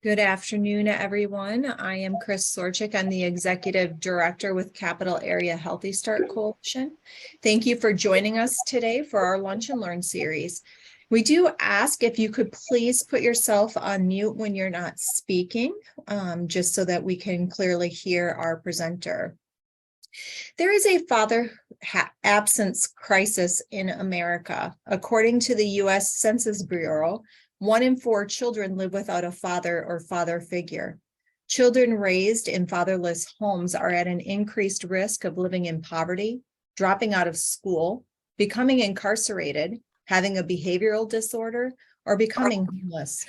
Good afternoon, everyone. I am Chris Sorchik. I'm the Executive Director with Capital Area Healthy Start Coalition. Thank you for joining us today for our Lunch and Learn series. We do ask if you could please put yourself on mute when you're not speaking, just so that we can clearly hear our presenter. There is a father absence crisis in America. According to the U.S. Census Bureau, 1 in 4 children live without a father or father figure. Children raised in fatherless homes are at an increased risk of living in poverty, dropping out of school, becoming incarcerated, having a behavioral disorder, or becoming homeless.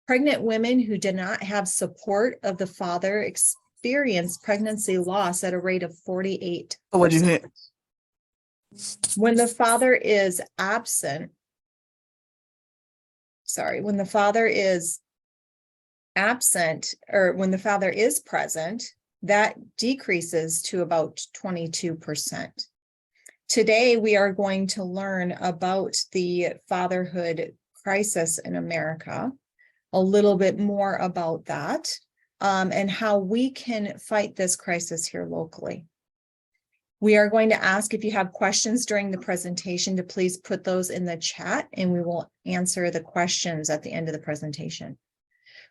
Pregnant women who do not have support of the father experience pregnancy loss at a rate of 48%. What'd you hit? When the father is absent, when the father is absent, or when the father is present, that decreases to about 22%. Today, we are going to learn about the fatherhood crisis in America, a little bit more about that, and how we can fight this crisis here locally. We are going to ask if you have questions during the presentation to please put those in the chat, and we will answer the questions at the end of the presentation.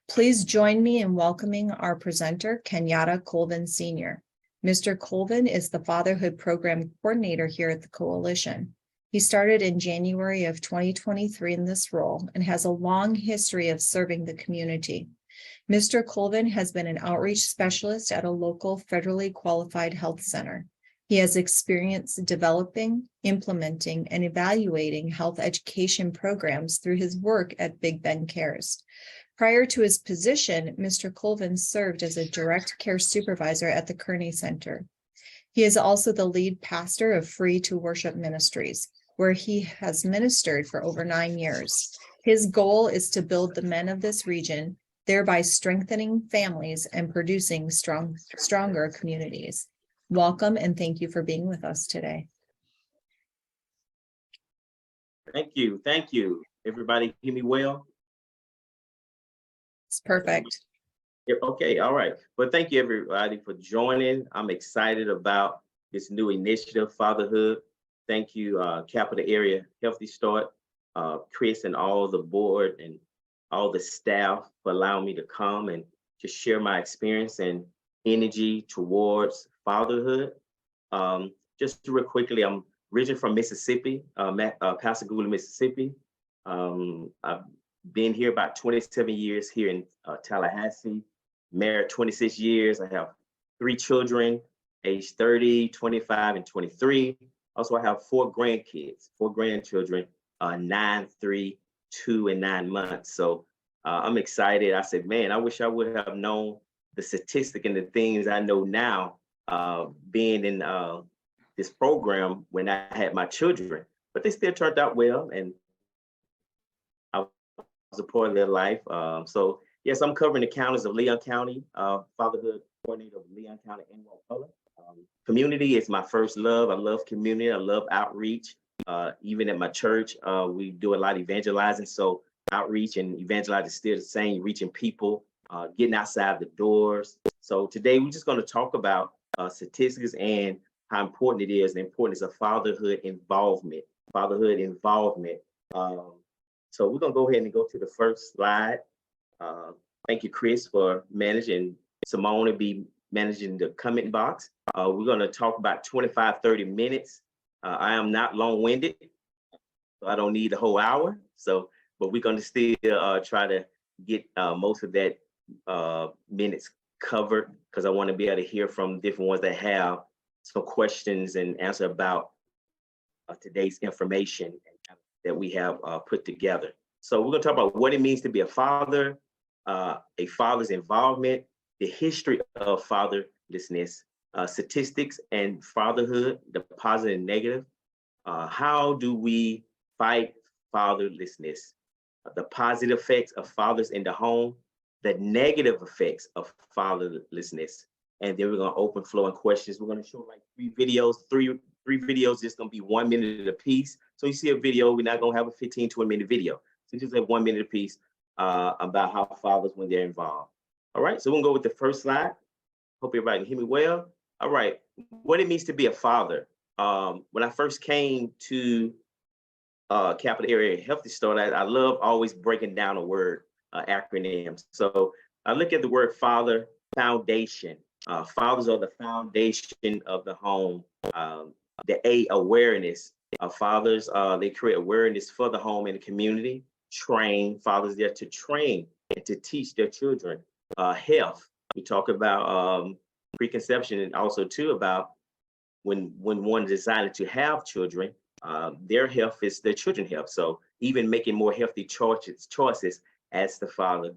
Please join me in welcoming our presenter, Kenyatta Colvin Sr. Mr. Colvin is the Fatherhood Program Coordinator here at the Coalition. He started in January of 2023 in this role and has a long history of serving the community. Mr. Colvin has been an outreach specialist at a local federally qualified health center. He has experience developing, implementing, and evaluating health education programs through his work at Big Ben Cares. Prior to his position, Mr. Colvin served as a direct care supervisor at the Kearney Center. He is also the lead pastor of Free to Worship Ministries, where he has ministered for over 9 years. His goal is to build the men of this region, thereby strengthening families and producing stronger communities. Welcome, and thank you for being with us today. Thank you. Thank you. Everybody hear me well? It's perfect. Yeah, okay, all right. Well, thank you everybody for joining. I'm excited about this new initiative, Fatherhood. Thank you, Capital Area Healthy Start, Chris and all the board and all the staff for allowing me to come and just share my experience and energy towards fatherhood. Just real quickly, I'm originally from Mississippi, Pascagoula, Mississippi. I've been here about 27 years here in Tallahassee, married 26 years. I have 3 children, age 30, 25, and 23. Also, I have 4 grandchildren, 9, 3, 2, and 9 months. So I'm excited. I said, man, I wish I would have known the statistic and the things I know now, being in this program when I had my children, but they still turned out well, and I was a part of their life. So yes, I'm covering the counties of Leon County, Fatherhood Coordinator of Leon County and Wakulla. Community is my first love. I love community. I love outreach. Even at my church, we do a lot of evangelizing. So outreach and evangelizing is still the same, reaching people, getting outside the doors. So today we're just going to talk about statistics and how important it is, the importance of fatherhood involvement. So we're going to go ahead and go to the first slide. Thank you, Chris, for managing. Simone will be managing the comment box. We're going to talk about 25, 30 minutes. I am not long-winded, so I don't need the whole hour. But we're going to still try to get most of that minutes covered, because I want to be able to hear from different ones that have some questions and answer about today's information that we have put together. So we're going to talk about what it means to be a father, a father's involvement, the history of fatherlessness, statistics and fatherhood, the positive and negative. How do we fight fatherlessness? The positive effects of fathers in the home, the negative effects of fatherlessness. And then we're going to open floor and questions. We're going to show like 3 videos, three videos, just going to be 1 minute a piece. So you see a video, we're not going to have a 15, 20 minute video. So just have 1 minute a piece. about how fathers when they're involved. All right, so we'll go with the first slide. Hope everybody can hear me well. All right, what it means to be a father. When I first came to Capital Area Healthy Start, I love always breaking down a word acronym. So I look at the word father, foundation. Fathers are the foundation of the home. The A, awareness. Fathers, they create awareness for the home and the community. Train, fathers there to train and to teach their children. Health, we talk about preconception, and also too about when one decided to have children, their health is their children's health. So even making more healthy choices as the father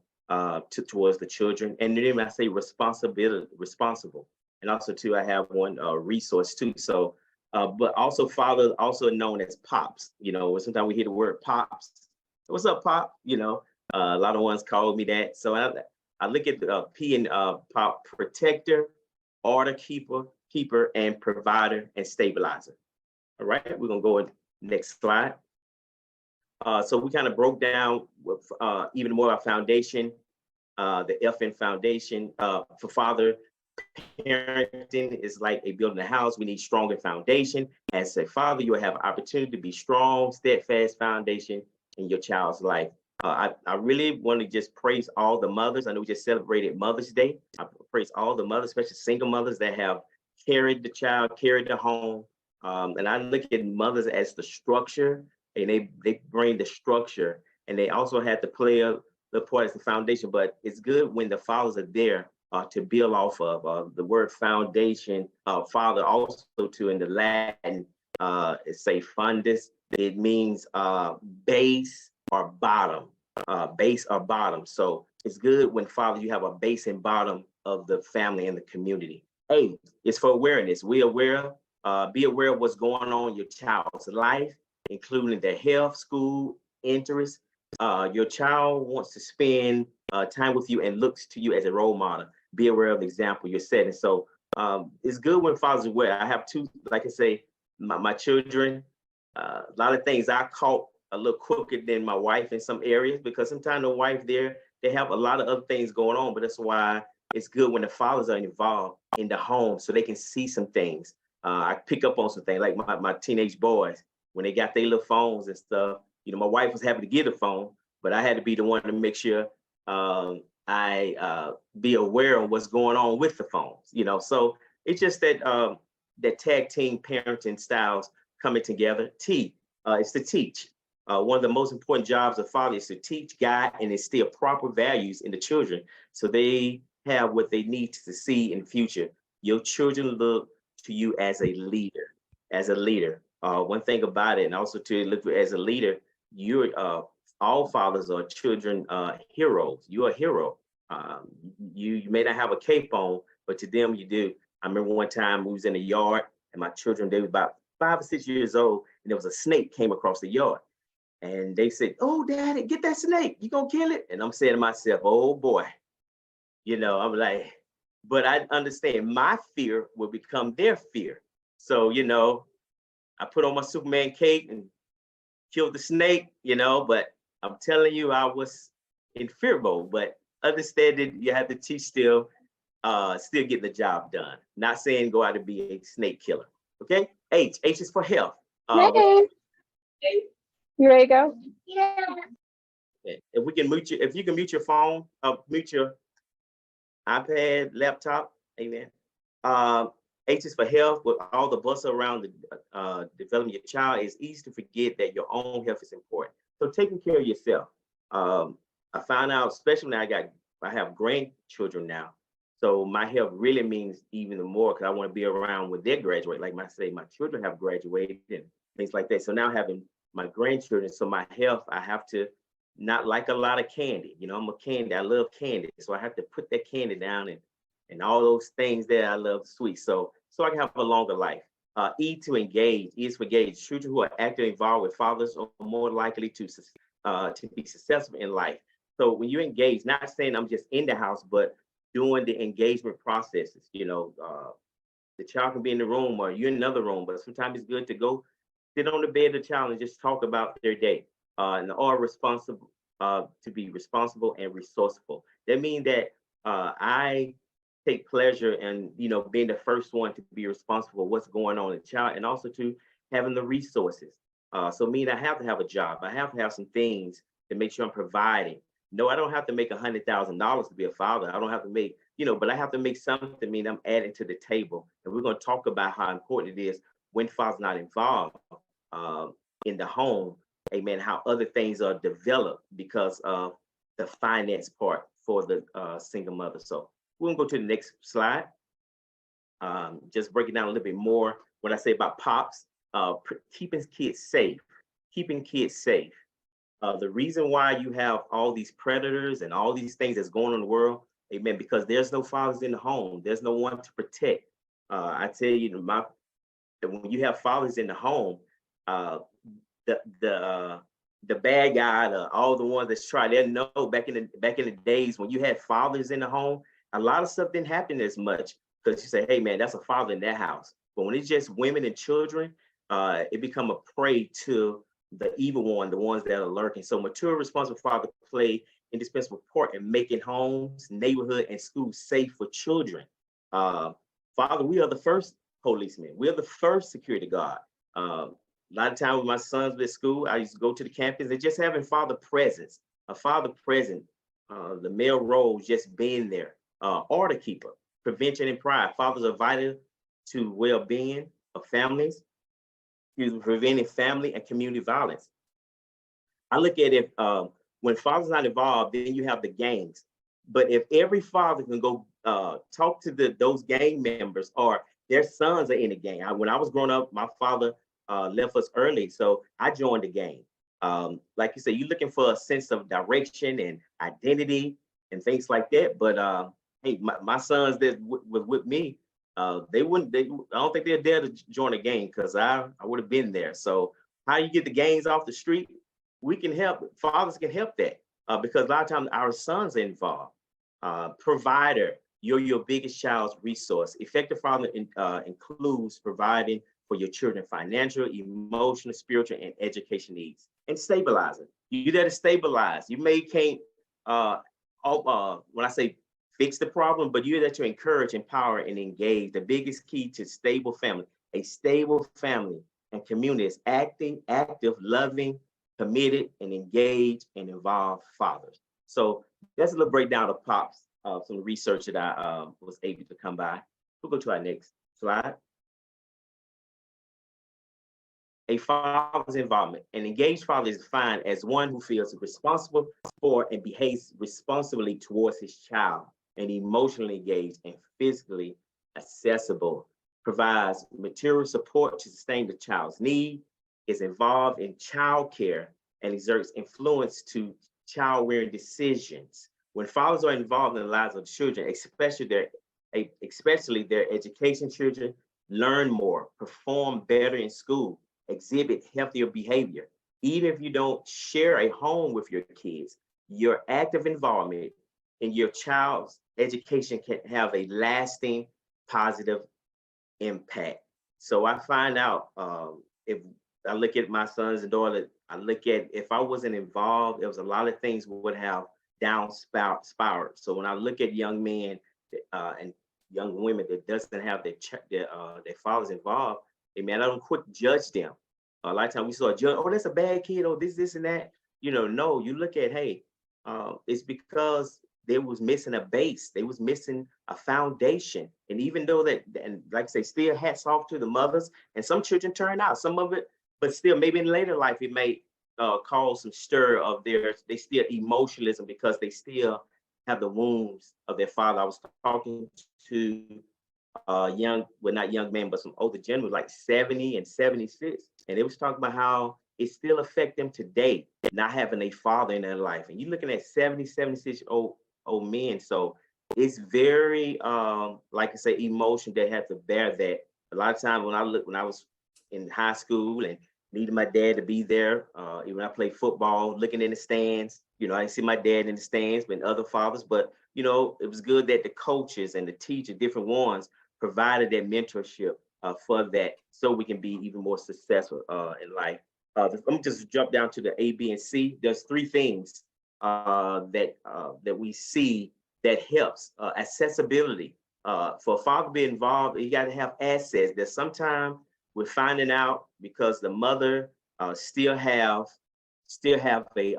towards the children. And then I say responsible. And also too, I have one resource too. So, but also father, also known as pops. You know, sometimes we hear the word pops. What's up, pop? You know, a lot of ones call me that. So I look at the P and pop: protector, order keeper, and provider and stabilizer. All right, we're gonna go in next slide. So we kind of broke down with, even more our foundation, the FN foundation for father parenting is like a building a house. We need stronger foundation. As a father, you will have an opportunity to be strong, steadfast foundation in your child's life. I really want to just praise all the mothers. I know we just celebrated Mother's Day. I praise all the mothers, especially single mothers that have carried the child, carried the home. And I look at mothers as the structure, and they bring the structure, and they also have to play the part as the foundation. But it's good when the fathers are there to build off of. The word foundation, father also too in the Latin, say fundus. It means base or bottom, base or bottom. So it's good when father you have a base and bottom of the family and the community. A is for awareness. Be aware of what's going on in your child's life, including their health, school, interests. Your child wants to spend time with you and looks to you as a role model. Be aware of the example you're setting. So it's good when fathers are aware. I have two, like I say, my children, a lot of things I caught a little quicker than my wife in some areas, because sometimes the wife there, they have a lot of other things going on, but that's why it's good when the fathers are involved in the home so they can see some things. I pick up on some things like my teenage boys, when they got their little phones and stuff. You know, my wife was happy to get a phone, but I had to be the one to make sure I be aware of what's going on with the phones. You know, so it's just that that tag team parenting styles coming together. Is to teach. One of the most important jobs of father is to teach, guide, and instill proper values in the children so they have what they need to see in the future. Your children look to you as a leader, one thing about it, and also to look as a leader, you're all fathers are children heroes. You're a hero. You may not have a cape on, but to them you do. I remember one time we was in the yard and my children, they were about 5 or 6 years old, and there was a snake came across the yard. And they said, "Oh, Daddy, get that snake. You gonna kill it?" And I'm saying to myself, "Oh boy." You know, I'm like, but I understand my fear will become their fear. So, you know, I put on my Superman cape and killed the snake, you know, but I'm telling you, I was in fear mode. But understanding you have to teach still get the job done. Not saying go out and be a snake killer. Okay. H is for health. Hey, you ready to go? If we can mute you, if you can mute your phone, mute your iPad, laptop, amen. H is for health. With all the bustle around developing your child, it's easy to forget that your own health is important. So taking care of yourself. I found out, especially when I have grandchildren now. So my health really means even more because I want to be around when they graduate. Like my children have graduated and things like that. So now having my grandchildren, so my health, I have to not like a lot of candy. You know, I'm a candy. I love candy. So I have to put that candy down and all those things that I love sweet. So I can have a longer life. E to engage. E is for engage. Children who are actively involved with fathers are more likely to be successful in life. So when you engage, not saying I'm just in the house, but doing the engagement processes. You know, the child can be in the room or you're in another room, but sometimes it's good to go sit on the bed of the child and just talk about their day. And or to be responsible and resourceful. That means that I take pleasure in, being the first one to be responsible for what's going on in the child, and also to having the resources. So mean I have to have a job. I have to have some things to make sure I'm providing. No, I don't have to make $100,000 to be a father. I don't have to make, but I have to make something. Mean I'm adding to the table. And we're going to talk about how important it is when father's not involved uh, in the home. Amen. How other things are developed because of the finance part for the single mother. So we're gonna go to the next slide. Just break it down a little bit more. When I say about pops, keeping kids safe, keeping kids safe. The reason why you have all these predators and all these things that's going on in the world, amen, because there's no fathers in the home. There's no one to protect. I tell you, that when you have fathers in the home, uh, the bad guy, all the ones that's tried, they know back in the days when you had fathers in the home, a lot of stuff didn't happen as much because you say, hey man, that's a father in that house. But when it's just women and children, it become a prey to the evil one, the ones that are lurking. So mature, responsible father play indispensable part in making homes, neighborhood, and schools safe for children. Father, we are the first policemen. We are the first security guard. A lot of time when my sons were at school, I used to go to the campus and just having father presence, a father present, the male roles just being there, order keeper, prevention and pride. Fathers are vital to well-being of families, preventing family and community violence. I look at it, when father's not involved, then you have the gangs. But if every father can go talk to those gang members or their sons are in the gang. When I was growing up, my father left us early, so I joined the gang. Like you said, you're looking for a sense of direction and identity and things like that. But hey, my sons that was with me, they wouldn't. I don't think they're dare to join a gang because I would have been there. So how you get the gangs off the street? We can help. Fathers can help that because a lot of times our sons are involved. Provider, you're your biggest child's resource. Effective father includes providing for your children financial, emotional, spiritual, and education needs. And stabilizing. You there to stabilize. You may can't, when I say fix the problem, but you're there to encourage, empower, and engage. The biggest key to stable family, a stable family and community is active, loving, committed, and engaged and involved fathers. So that's a little breakdown of pops, some research that I was able to come by. We'll go to our next slide. A father's involvement. An engaged father is defined as one who feels responsible for and behaves responsibly towards his child, and emotionally engaged and physically accessible, provides material support to sustain the child's need, is involved in child care, and exerts influence to child rearing decisions. When fathers are involved in the lives of children, especially their education, children learn more, perform better in school, exhibit healthier behavior. Even if you don't share a home with your kids, your active involvement in your child's education can have a lasting positive impact. So I find out if I look at my sons and daughter, I look at if I wasn't involved, there was a lot of things would have down spiral. So when I look at young men and young women that doesn't have their fathers involved, hey man, I don't quick judge them. A lot of times we saw a judge, oh, that's a bad kid, or this and that. No, you look at, hey, it's because they was missing a base, they was missing a foundation. And even though that, and like I say, still hats off to the mothers, and some children turn out, some of it, but still maybe in later life, it may cause some stir of they still emotionalism because they still have the wounds of their father. I was talking to not young men, but some older gentlemen, like 70 and 76. And they was talking about how it still affect them today, not having a father in their life. And you're looking at 70, 76 old men. So it's very, like I say, emotion that have to bear that. A lot of times when I was in high school and needed my dad to be there, even when I played football, looking in the stands, I didn't see my dad in the stands, but other fathers, but it was good that the coaches and the teachers, different ones, provided that mentorship for that, so we can be even more successful in life. Let me just jump down to the A, B, and C. There's three things that we see that helps accessibility. For a father to be involved, you got to have access. That sometimes we're finding out because the mother still have a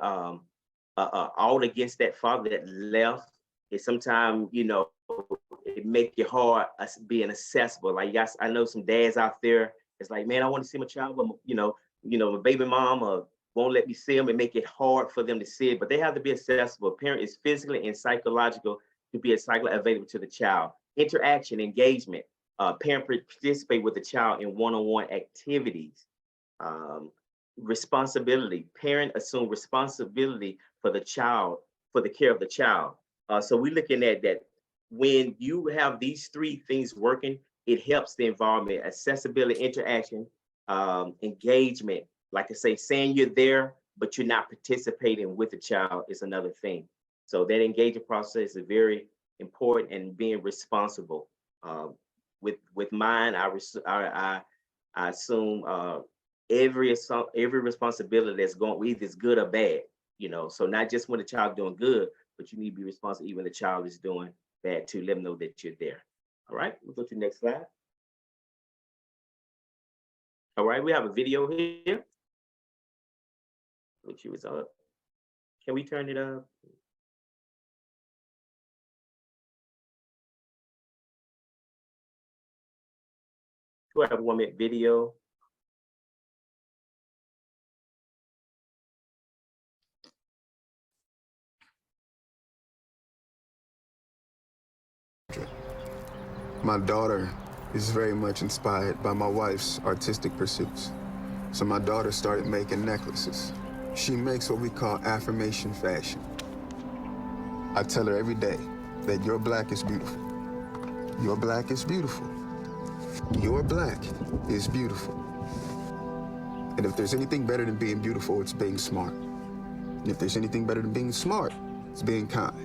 out against that father that left. It sometimes, it make it hard being accessible. Like, guys, I know some dads out there. It's like, man, I want to see my child, but my baby mama won't let me see them and make it hard for them to see it. But they have to be accessible. Parent is physically and psychological to be available to the child. Interaction, engagement. Parent participate with the child in one-on-one activities. Responsibility. Parent assume responsibility for the child, for the care of the child. So we're looking at that. When you have these three things working, it helps the environment: accessibility, interaction, engagement. Like I say, saying you're there, but you're not participating with the child is another thing. So that engagement process is very important, and being responsible. With mine, I assume every responsibility that's going, either it's good or bad. So not just when the child doing good, but you need to be responsible even when the child is doing bad too. Let them know that you're there. All right, we'll go to the next slide. All right, we have a video here. Which was up. Can we turn it up? We have a 1-minute video. My daughter is very much inspired by my wife's artistic pursuits. So my daughter started making necklaces. She makes what we call affirmation fashion. I tell her every day that your black is beautiful. Your black is beautiful. Your black is beautiful. And if there's anything better than being beautiful, it's being smart. And if there's anything better than being smart, it's being kind.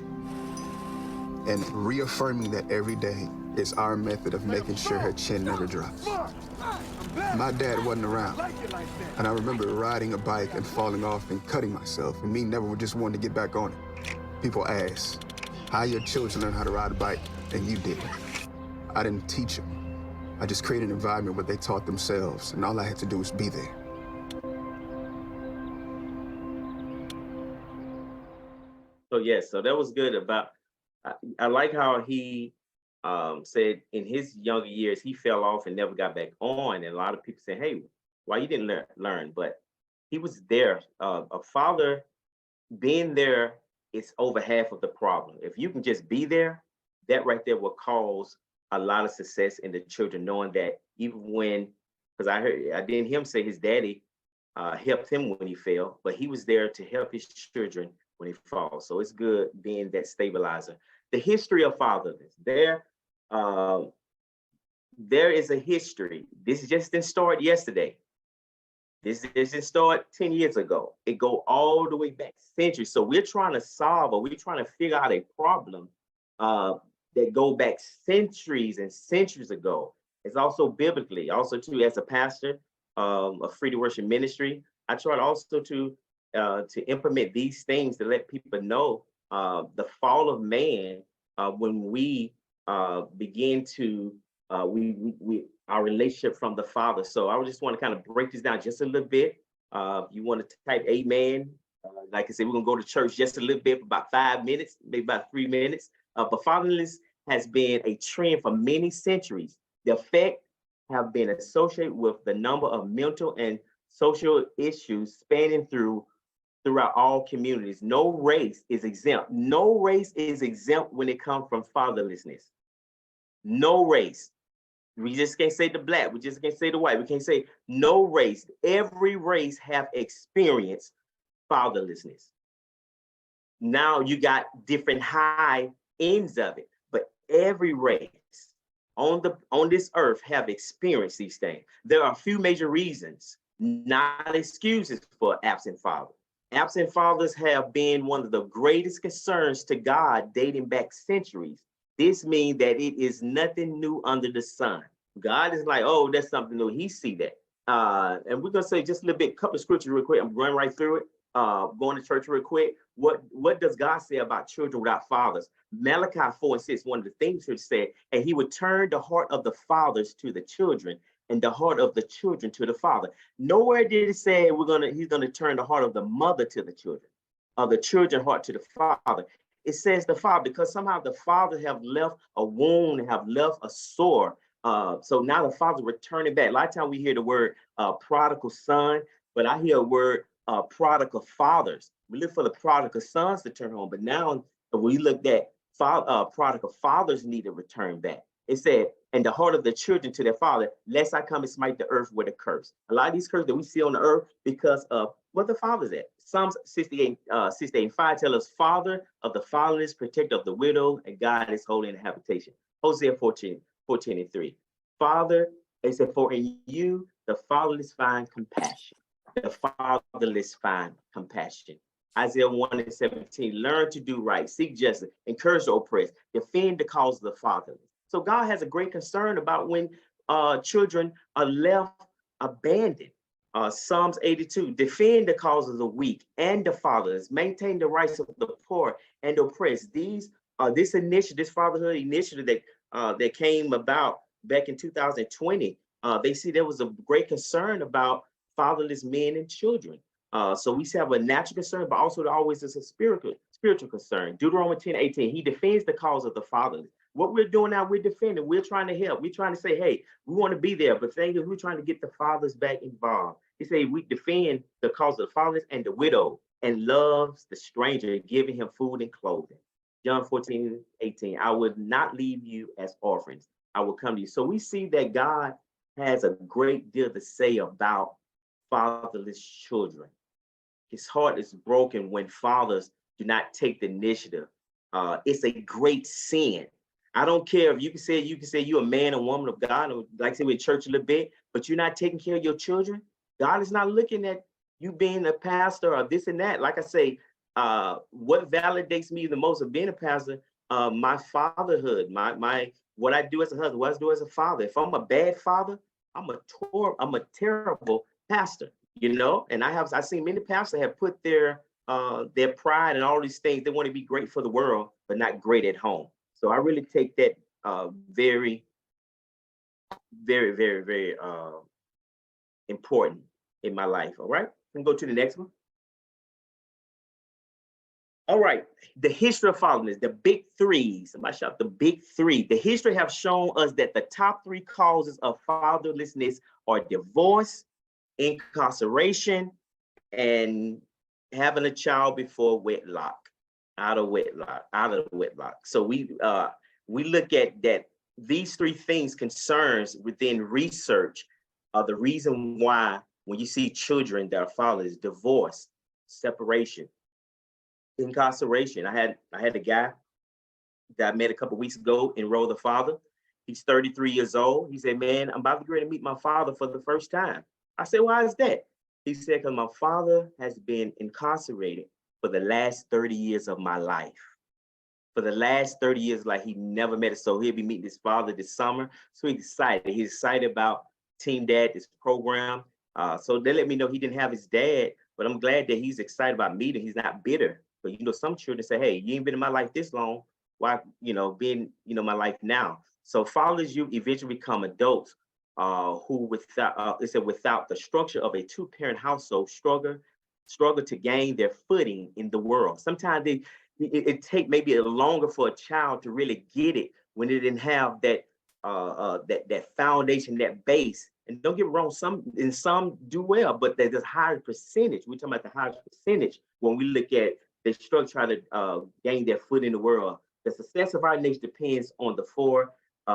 And reaffirming that every day is our method of making sure her chin never drops. My dad wasn't around, and I remember riding a bike and falling off and cutting myself, and me never just wanting to get back on it. People ask, how your children learn how to ride a bike, and you didn't. I didn't teach them. I just created an environment where they taught themselves, and all I had to do was be there. So yes, so that was good. I like how he said in his younger years he fell off and never got back on, and a lot of people say, hey, why you didn't learn? But he was there. A father being there is over half of the problem. If you can just be there, that right there will cause a lot of success in the children, knowing that even when, because I didn't hear him say his daddy helped him when he fell, but he was there to help his children when he falls. So it's good being that stabilizer. The history of fatherless. There is a history. This just didn't start yesterday. This didn't start 10 years ago. It go all the way back centuries. So we're trying to solve, or we're trying to figure out a problem that go back centuries and centuries ago. It's also biblically, also too, as a pastor of Free to Worship Ministry, I try also to implement these things to let people know the fall of man when we begin to our relationship from the Father. So I just want to kind of break this down just a little bit. You want to type amen. Like I said, we're going to go to church just a little bit for about 5 minutes, maybe about 3 minutes. But fatherlessness has been a trend for many centuries. The effect have been associated with the number of mental and social issues spanning throughout all communities. No race is exempt. No race is exempt when it comes from fatherlessness. No race. We just can't say the black. We just can't say the white. We can't say no race. Every race have experienced fatherlessness. Now you got different high ends of it, but every race on this earth have experienced these things. There are a few major reasons, not excuses, for absent fathers. Absent fathers have been one of the greatest concerns to God dating back centuries. This means that it is nothing new under the sun. God is like, oh, that's something new. He see that. And we're going to say just a little bit, couple of scriptures real quick. I'm running right through it. going to church real quick. What does God say about children without fathers? Malachi 4:6, one of the things it said, and he would turn the heart of the fathers to the children and the heart of the children to the father. Nowhere did it say he's gonna turn the heart of the mother to the children, of the children heart to the father. It says the father, because somehow the father have left a wound, have left a sore. So now the father returning back. A lot of times we hear the word prodigal son, but I hear a word prodigal fathers. We look for the prodigal sons to turn home, but now we look at prodigal fathers need to return back. It said, and the heart of the children to their father, lest I come and smite the earth with a curse. A lot of these curses that we see on the earth because of what the father's at. Psalms 68:5 tell us, Father of the fatherless, protector of the widow, and God is holy in habitation. Hosea 14:3. Father, it said, for in you the fatherless find compassion. The fatherless find compassion. Isaiah 1:17, learn to do right, seek justice, encourage the oppressed, defend the cause of the fatherless. So God has a great concern about when children are left abandoned. Psalms 82, defend the cause of the weak and the fatherless, maintain the rights of the poor and oppressed. This initiative, this fatherhood initiative that came about back in 2020, they see there was a great concern about fatherless men and children. So we have a natural concern, but also there always is a spiritual concern. Deuteronomy 10:18, he defends the cause of the fatherless. What we're doing now, we're defending, we're trying to help. We're trying to say, hey, we want to be there, but thing is, we're trying to get the fathers back involved. He said, we defend the cause of the fatherless and the widow, and loves the stranger, giving him food and clothing. John 14:18, I would not leave you as orphans. I will come to you. So we see that God has a great deal to say about fatherless children. His heart is broken when fathers do not take the initiative. It's a great sin. I don't care if you can say you're a man and woman of God, or like I said, we're in church a little bit, but you're not taking care of your children. God is not looking at you being a pastor or this and that. Like I say, what validates me the most of being a pastor, my fatherhood, my what I do as a husband, what I do as a father. If I'm a bad father, I'm a terrible pastor, you know. And I've seen many pastors have put their pride and all these things. They want to be great for the world, but not great at home. So I really take that very, very, very, very important in my life. All right, we can go to the next one. All right, the history of fatherlessness, the big three. Somebody shout the big three. The history have shown us that the top three causes of fatherlessness are divorce, incarceration, and having a child before wedlock, out of wedlock. So we look at that. These three things concerns within research are the reason why when you see children that are fatherless, divorce, separation, incarceration. I had a guy that I met a couple of weeks ago, enrolled the father. He's 33 years old. He said, man, I'm about to get ready to meet my father for the first time. I said, why is that? He said, because my father has been incarcerated for the last 30 years of my life. For the last 30 years, like he never met us. So he'll be meeting his father this summer. So he's excited. He's excited about Team Dad, this program. So they let me know he didn't have his dad, but I'm glad that he's excited about meeting. He's not bitter. But you know, some children say, hey, you ain't been in my life this long. Why, being, my life now? So fathers, you eventually become adults who without the structure of a two-parent household struggle to gain their footing in the world. Sometimes it take maybe longer for a child to really get it when they didn't have that foundation, that base. And don't get me wrong, some do well, but there's a higher percentage. We're talking about the highest percentage when we look at they struggle trying to gain their foot in the world. The success of our nation depends on the four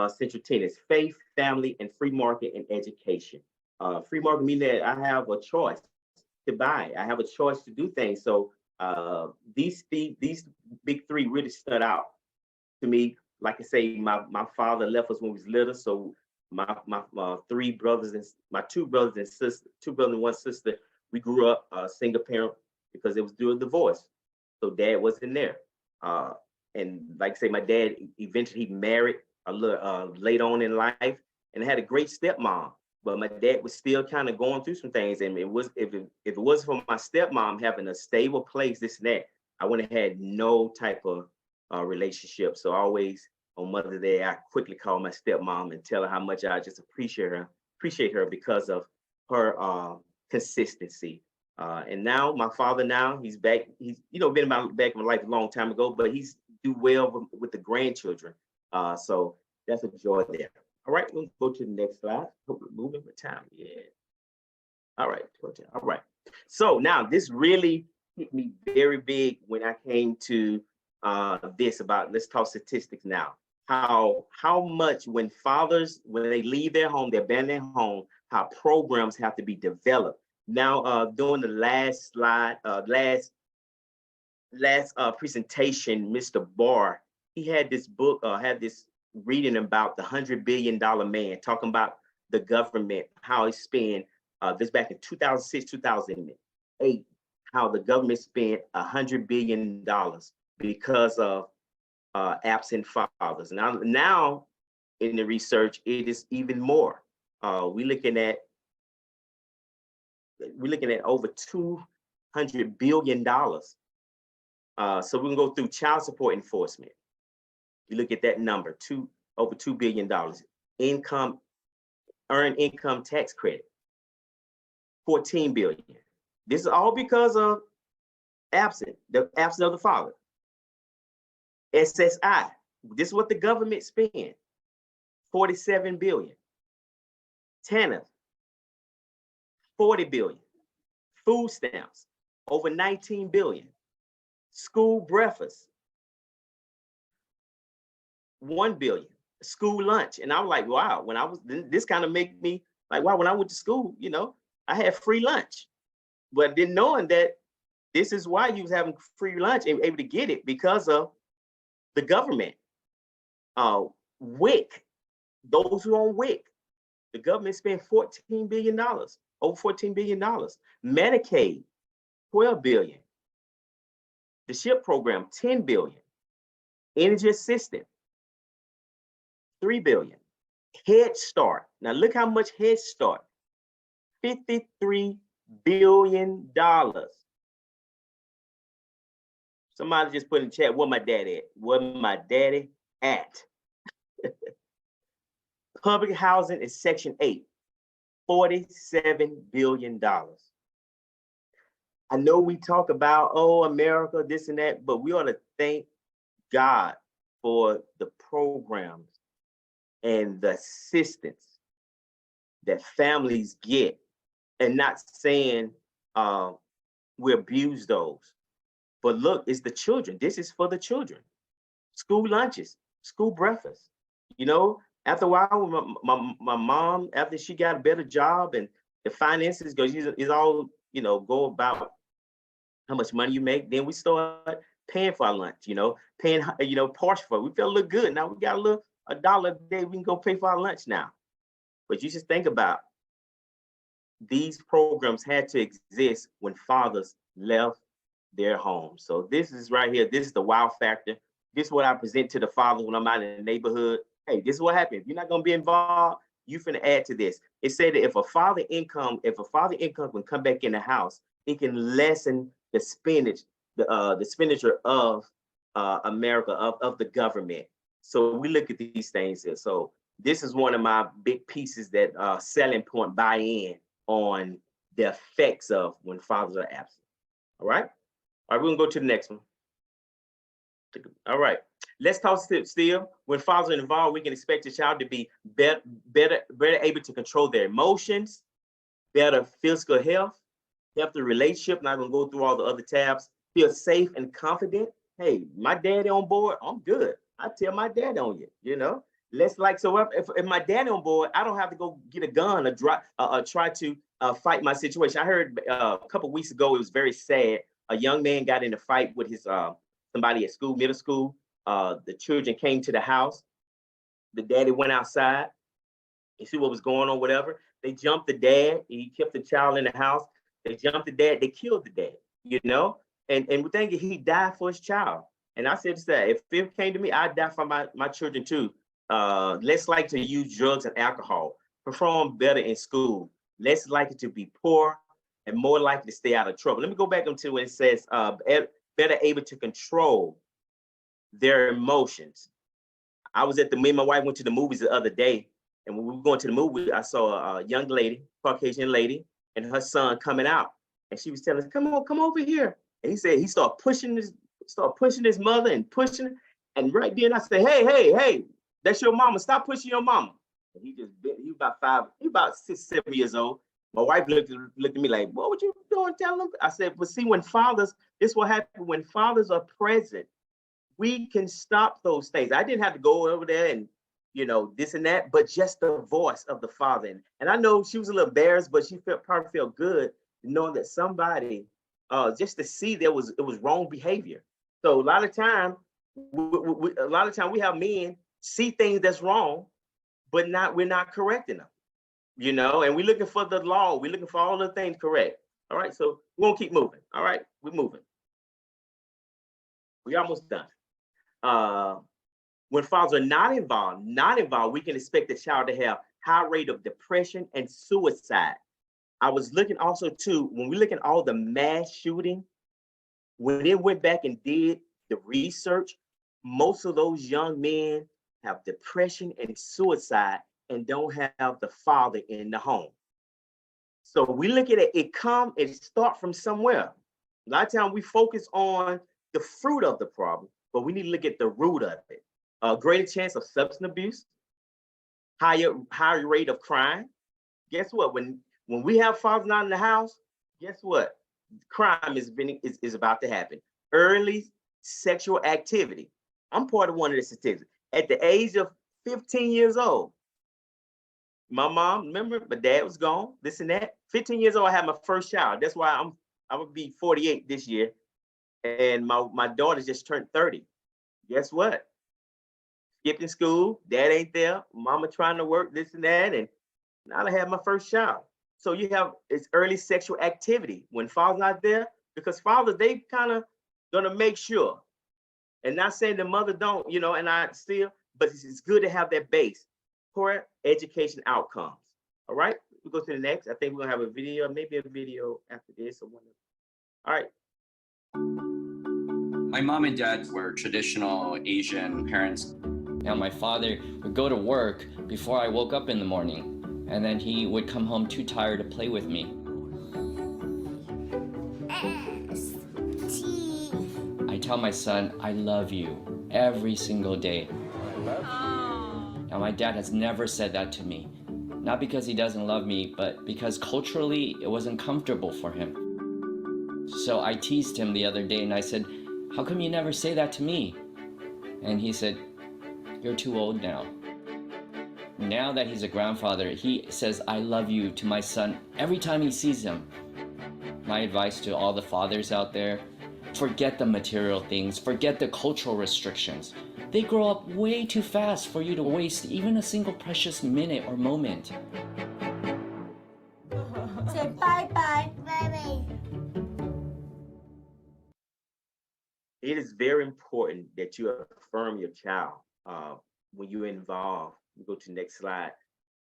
central tenets: faith, family, and free market and education. Free market means that I have a choice to buy. I have a choice to do things. So these big three really stood out to me. Like I say, my father left us when we was little. So my three brothers and my two brothers and one sister, we grew up single parent because it was due a divorce. So dad wasn't there. And like I say, my dad eventually married a little late on in life and had a great stepmom. but my dad was still kind of going through some things. And it was, if it wasn't for my stepmom having a stable place, this and that, I wouldn't have had no type of relationship. So always on Mother's Day, I quickly call my stepmom and tell her how much I just appreciate her because of her consistency. And now my father, now he's back. He's, been back in my life a long time ago, but he's do well with the grandchildren. So that's a joy there. All right, let's go to the next slide. Hope we're moving with time. Yeah. All right. All right. So now this really hit me very big when I came to this about, let's talk statistics now. How much when fathers, when they leave their home, they abandon their home, how programs have to be developed. Now, during the last slide, last presentation, Mr. Barr, he had this book, had this reading about the $100 billion man, talking about the government, how it spent, this back in 2006, 2008, how the government spent $100 billion because of absent fathers. Now in the research, it is even more. We're looking at over $200 billion. So we can go through child support enforcement. You look at that number, over $2 billion. Earned income tax credit, 14 billion. This is all because of the absence of the father. SSI, this is what the government spent, 47 billion. TANF, 40 billion. Food stamps, over 19 billion. School breakfast, 1 billion. School lunch. And I was like, wow, this kind of made me like, wow, when I went to school, I had free lunch. But then knowing that this is why you was having free lunch and able to get it because of the government. WIC, those who own WIC, the government spent $14 billion, over $14 billion. Medicaid, 12 billion. The SHIP program, 10 billion. Energy assistance, 3 billion. Head Start. Now look how much Head Start, $53 billion. Somebody just put in the chat, where my daddy at? Where my daddy at? Public housing is Section 8, $47 billion. I know we talk about, oh, America, this and that, but we ought to thank God for the programs and the assistance that families get, and not saying we abuse those. But look, it's the children. This is for the children. School lunches, school breakfast. After a while, my mom, after she got a better job and the finances is all, go about how much money you make. Then we start paying for our lunch, paying, partial for it. We feel a little good. Now we got a dollar a day, we can go pay for our lunch now. But you just think about, these programs had to exist when fathers left their home. So this is right here. This is the wow factor. This is what I present to the fathers when I'm out in the neighborhood. Hey, this is what happens. If you're not going to be involved, you finna add to this. It said that if a father income can come back in the house, it can lessen the expenditure of America, of the government. So we look at these things here. So this is one of my big pieces that selling point buy in on the effects of when fathers are absent. All right, we're gonna go to the next one. All right, let's talk still. When fathers are involved, we can expect the child to be better able to control their emotions, better physical health, healthy relationship. Not gonna go through all the other tabs. Feel safe and confident. Hey, my daddy on board, I'm good. I tell my dad on you, Let's so if my daddy on board, I don't have to go get a gun or try to fight my situation. I heard a couple of weeks ago, it was very sad. A young man got in a fight with his somebody at school, middle school. The children came to the house. The daddy went outside. You see what was going on, whatever. They jumped the dad. He kept the child in the house. They jumped the dad. They killed the dad, And we're thinking he died for his child. And I said that if it came to me, I'd die for my children too. Less like to use drugs and alcohol. perform better in school, less likely to be poor, and more likely to stay out of trouble. Let me go back into when it says better able to control their emotions. Me and my wife went to the movies the other day, and when we were going to the movie, I saw a young lady, Caucasian lady, and her son coming out, and she was telling us, "Come on, come over here." And he said he started pushing his mother and pushing, and right then I said, "Hey, hey, hey, that's your mama. Stop pushing your mama." And he was about 6, 7 years old. My wife looked at me like, "What would you doing? Tell him." I said, "But see, this will happen when fathers are present. We can stop those things." I didn't have to go over there and, this and that, but just the voice of the father. And I know she was a little embarrassed, but she probably felt good knowing that somebody, just to see it was wrong behavior. So a lot of time we have men see things that's wrong, but we're not correcting them, and we're looking for the law. We're looking for all the things correct. All right, so we're gonna keep moving. All right, we're moving. We're almost done. When fathers are not involved, we can expect the child to have high rate of depression and suicide. I was looking also too, when we look at all the mass shooting, when it went back and did the research, most of those young men have depression and suicide and don't have the father in the home. So we look at it start from somewhere. A lot of times we focus on the fruit of the problem, but we need to look at the root of it. A greater chance of substance abuse, higher rate of crime. Guess what? When we have fathers not in the house, guess what? Crime is about to happen. Early sexual activity. I'm part of one of the statistics. At the age of 15 years old, my mom, remember, my dad was gone, this and that. 15 years old, I had my first child. That's why I would be 48 this year. And my daughter just turned 30. Guess what? Skipping school, dad ain't there, mama trying to work, this and that, and now I have my first child. So it's early sexual activity when father's not there, because fathers, they kind of gonna make sure. And not saying the mother don't, but it's good to have that base. Poor education outcomes. All right, we go to the next. I think we're gonna have a video, maybe a video after this or whatever. All right. My mom and dad were traditional Asian parents. Now my father would go to work before I woke up in the morning, and then he would come home too tired to play with me. I tell my son, I love you every single day. Now my dad has never said that to me. Not because he doesn't love me, but because culturally it wasn't comfortable for him. So I teased him the other day and I said, how come you never say that to me? And he said, you're too old now. Now that he's a grandfather, he says, I love you to my son every time he sees him. My advice to all the fathers out there, forget the material things, forget the cultural restrictions. They grow up way too fast for you to waste even a single precious minute or moment. Say bye-bye. Bye-bye. It is very important that you affirm your child when you're involved. We go to the next slide.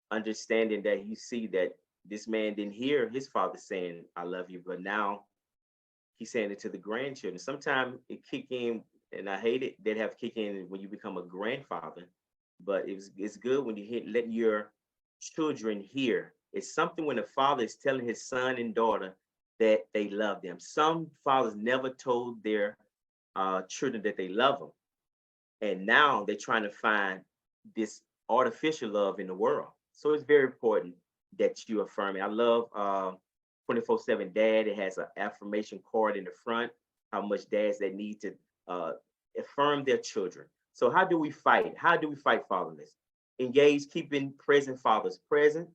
Understanding that you see that this man didn't hear his father saying, I love you, but now he's saying it to the grandchildren. Sometimes it kick in, and I hate it, they'd have to kick in when you become a grandfather, but it's good when you letting your children hear. It's something when a father is telling his son and daughter that they love them. Some fathers never told their children that they love them. And now they're trying to find this artificial love in the world. So it's very important that you affirm it. I love 24/7 Dad. It has an affirmation card in the front, how much dads that need to affirm their children. So how do we fight? How do we fight fatherless? Engage, keeping present fathers present,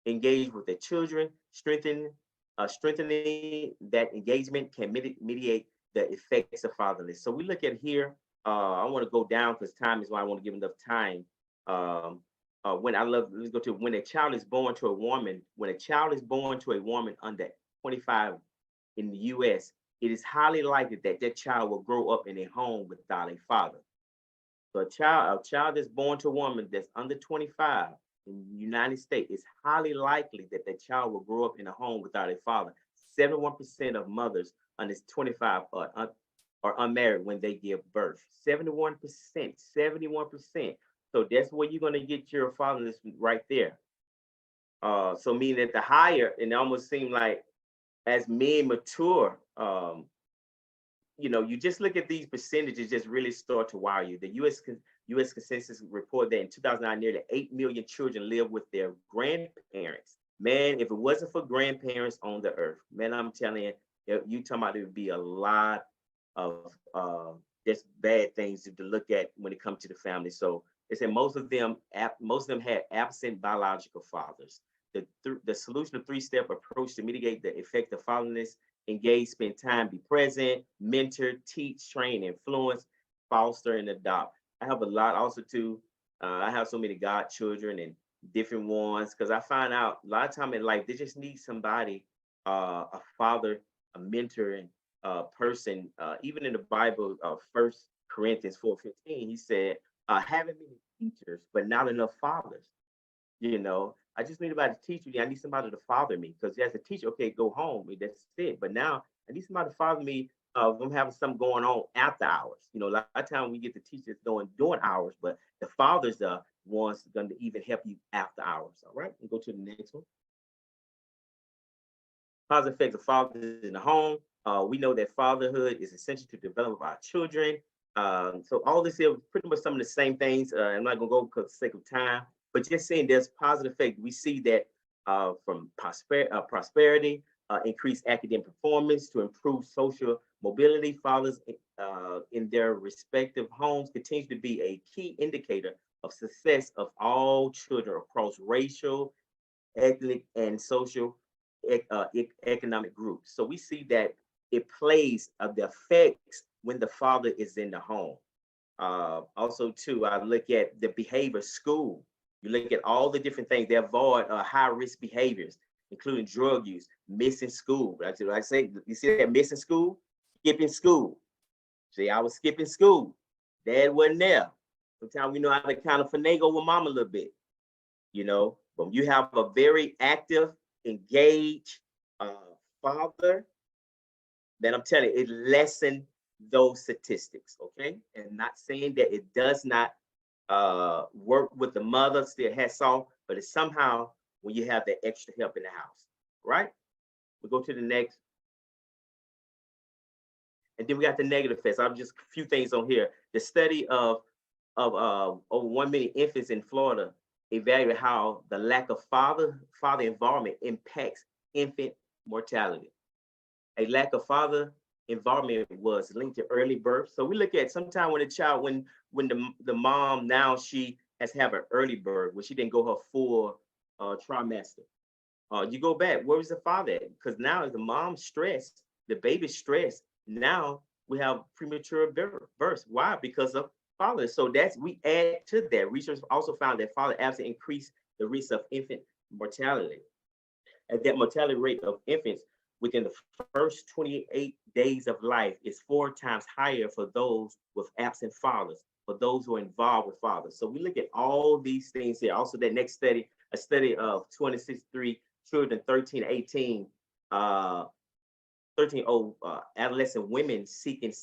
engage with their children, strengthening that engagement can mitigate the effects of fatherless. So we look at here, I want to go down because time is why I want to give enough time. Let's go to when a child is born to a woman, under 25 in the US, it is highly likely that that child will grow up in a home without a father. So a child that's born to a woman that's under 25 in the United States, it's highly likely that the child will grow up in a home without a father. 71% of mothers under 25 are unmarried when they give birth. 71%, 71%. So that's where you're going to get your fatherless right there. So meaning that the higher, and it almost seems like as men mature, you just look at these percentages, just really start to wow you. The U.S. Consensus report that in 2009, nearly 8 million children live with their grandparents. Man, if it wasn't for grandparents on the earth, man, I'm telling you talking about, it would be a lot of just bad things to look at when it comes to the family. So they said most of them had absent biological fathers. The solution of three-step approach to mitigate the effect of fatherlessness: engage, spend time, be present, mentor, teach, train, influence, foster, and adopt. I have a lot also too. I have so many godchildren and different ones, because I find out a lot of time in life they just need somebody, a father, a mentoring person. Even in the Bible, 1 Corinthians 4:15, he said, having many teachers, but not enough fathers. I just need somebody to teach me. I need somebody to father me, because as a teacher, okay, go home, that's it. But now I need somebody to father me. If I'm having something going on after hours. A lot of time we get the teachers doing hours, but the fathers are ones going to even help you after hours. All right, we'll go to the next one. Positive effects of fathers in the home. We know that fatherhood is essential to develop our children. So all this here, pretty much some of the same things. I'm not gonna go because of the sake of time, but just saying there's positive effect. We see that from prosperity, increased academic performance, to improve social mobility. Fathers in their respective homes continue to be a key indicator of success of all children across racial, ethnic, and social economic groups. So we see that it plays the effects when the father is in the home. Also, too, I look at the behavior school. You look at all the different things they avoid high risk behaviors, including drug use, missing school. Like I say, you see that missing school, skipping school. See, I was skipping school. Dad wasn't there. Sometimes we know how to kind of finagle with mom a little bit, But you have a very active, engaged father, then I'm telling you, it lessens those statistics, okay? And not saying that it does not work with the mother, still has some, but it's somehow when you have that extra help in the house, right? We go to the next. And then we got the negative effects. I'm just a few things on here. The study of over 1 million infants in Florida evaluate how the lack of father involvement impacts infant mortality. A lack of father involvement was linked to early birth. So we look at sometime when a child, when the mom, now she has have an early birth, when she didn't go her full trimester. You go back, where was the father at? Because now the mom's stressed, the baby's stressed. Now we have premature birth. Why? Because of father. So we add to that. Research also found that father absence increased the risk of infant mortality. And that mortality rate of infants within the first 28 days of life is 4 times higher for those with absent fathers, for those who are involved with fathers. So we look at all these things here. Also, that next study, a study of 263 children, 13 to 18, adolescent women seeking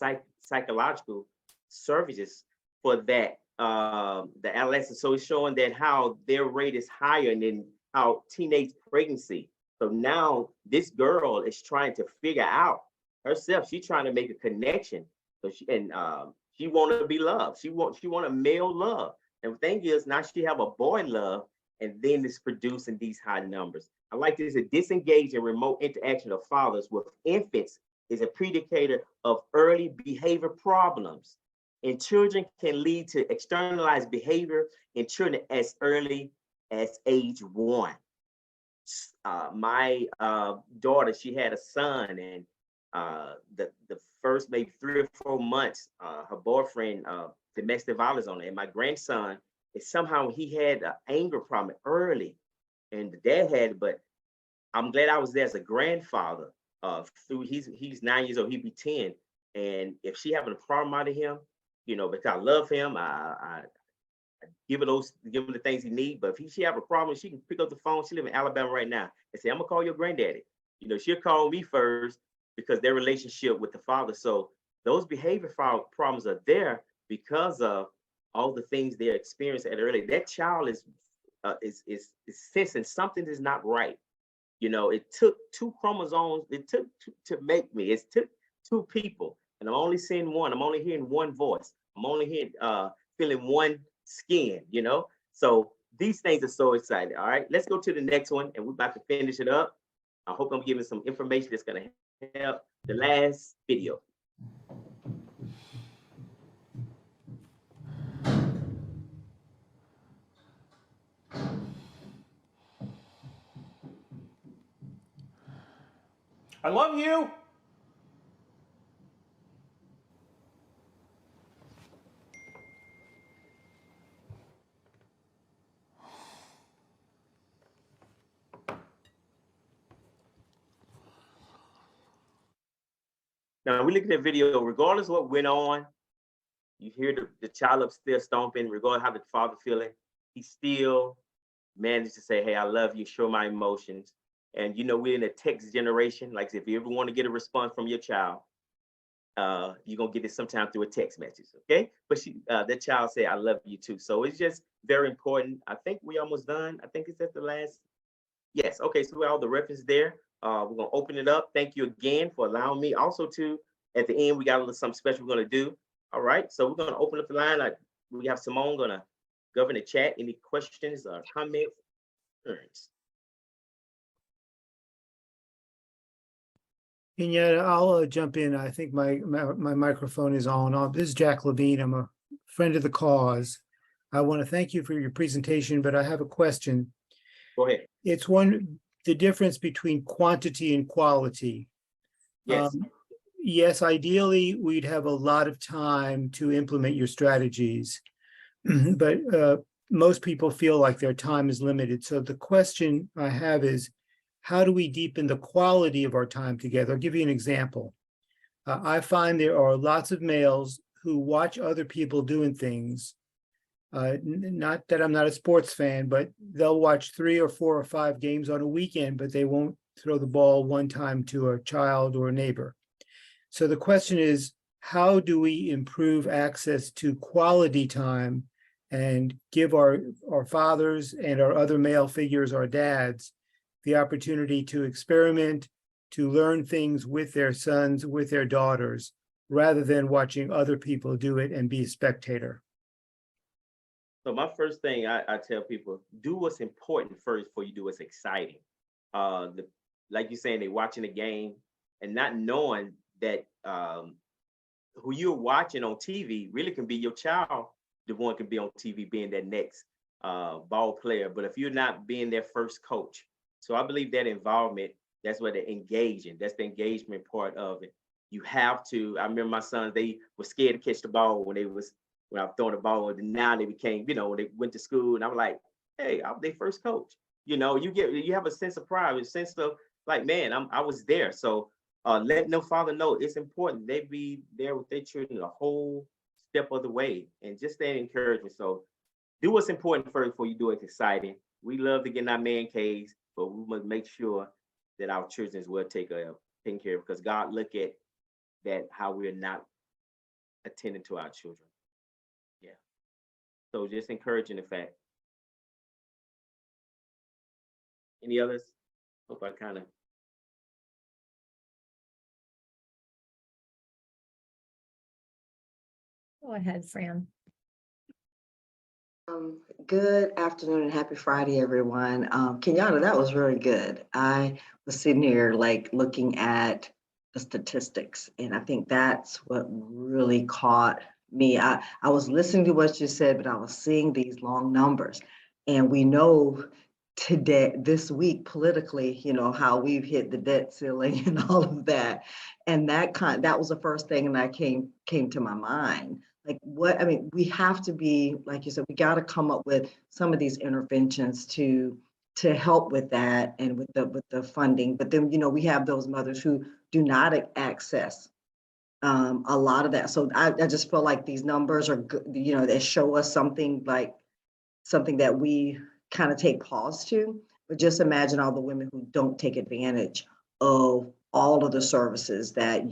psychological services for that, the adolescents. So it's showing that how their rate is higher than how teenage pregnancy. So now this girl is trying to figure out herself. She's trying to make a connection. So she want to be loved. She want a male love. And the thing is, now she have a boy love, and then it's producing these high numbers. I like this: a disengaged and remote interaction of fathers with infants is a predicator of early behavior problems. And children can lead to externalized behavior in children as early as age 1. My daughter, she had a son, and the first maybe 3 or 4 months, her boyfriend domestic violence on her. And my grandson, somehow he had an anger problem early, and the dad had it, but I'm glad I was there as a grandfather. He's 9 years old, he'd be 10, and if she having a problem out of him, because I love him, give her the things he need. But if she have a problem, she can pick up the phone. She live in Alabama right now and say, I'm gonna call your granddaddy. You know, she'll call me first because their relationship with the father. So those behavior problems are there because of all the things they experienced at early. That child is sensing something is not right. You know, it took two chromosomes. It took two to make me. It took two people, and I'm only seeing one. I'm only hearing one voice. I'm only hearing, feeling one skin. You know, so these things are so exciting. All right, let's go to the next one, and we're about to finish it up. I hope I'm giving some information that's going to help. The last video. I love you. Now we look at the video, regardless of what went on, you hear the child upstairs stomping, regardless how the father feeling, he still managed to say, hey, I love you, show my emotions. And you know, we're in a text generation. Like if you ever want to get a response from your child, you're gonna get it sometime through a text message, okay? But that child said, I love you too. So it's just very important. I think we almost done. I think it's at the last. Yes, okay, so we have all the reference there. We're gonna open it up. Thank you again for allowing me. Also to, at the end, we got a little something special we're gonna do. All right, so we're gonna open up the line. We have Simone gonna govern the chat. Any questions or comments? And yet I'll jump in. I think my microphone is on. This is Jack Levine. I'm a friend of the cause. I want to thank you for your presentation, but I have a question. Go ahead. It's the difference between quantity and quality. Yes. Yes, ideally, we'd have a lot of time to implement your strategies, but most people feel like their time is limited. So the question I have is, how do we deepen the quality of our time together? I'll give you an example. I find there are lots of males who watch other people doing things. Not that I'm not a sports fan, but they'll watch 3 or 4 or 5 games on a weekend, but they won't throw the ball one time to a child or a neighbor. So the question is, how do we improve access to quality time and give our fathers and our other male figures, our dads, the opportunity to experiment, to learn things with their sons, with their daughters, rather than watching other people do it and be a spectator? So my first thing I tell people, do what's important first before you do what's exciting. Like you're saying, they're watching the game and not knowing that who you're watching on TV really can be your child. The one can be on TV being that next ball player. But if you're not being their first coach, so I believe that involvement, that's where the engaging, that's the engagement part of it. You have to, I remember my sons, they were scared to catch the ball when I was throwing the ball, and now they became, you know, when they went to school, and I'm like, hey, I'm their first coach. You know, you have a sense of pride, a sense of like, man, I was there. So let no father know it's important they be there with their children the whole step of the way, and just stay encouragement. So do what's important first before you do what's exciting. We love to get in our man caves, but we must make sure that our children is well taken care of, because God look at that, how we're not attending to our children. Yeah. So just encouraging the fact. Any others? Hope I kind of. Go ahead, Fran. Good afternoon and happy Friday, everyone. Kenyatta, that was really good. I was sitting here like looking at the statistics, and I think that's what really caught me. I was listening to what you said, but I was seeing these long numbers, and we know today, this week, politically, you know, how we've hit the debt ceiling and all of that, and that was the first thing that came to my mind. Like we have to be, like you said, we got to come up with some of these interventions to help with that and with the funding. But then, you know, we have those mothers who do not access a lot of that. So I just feel like these numbers are good, you know, they show us something like something that we kind of take pause to. But just imagine all the women who don't take advantage of all of the services that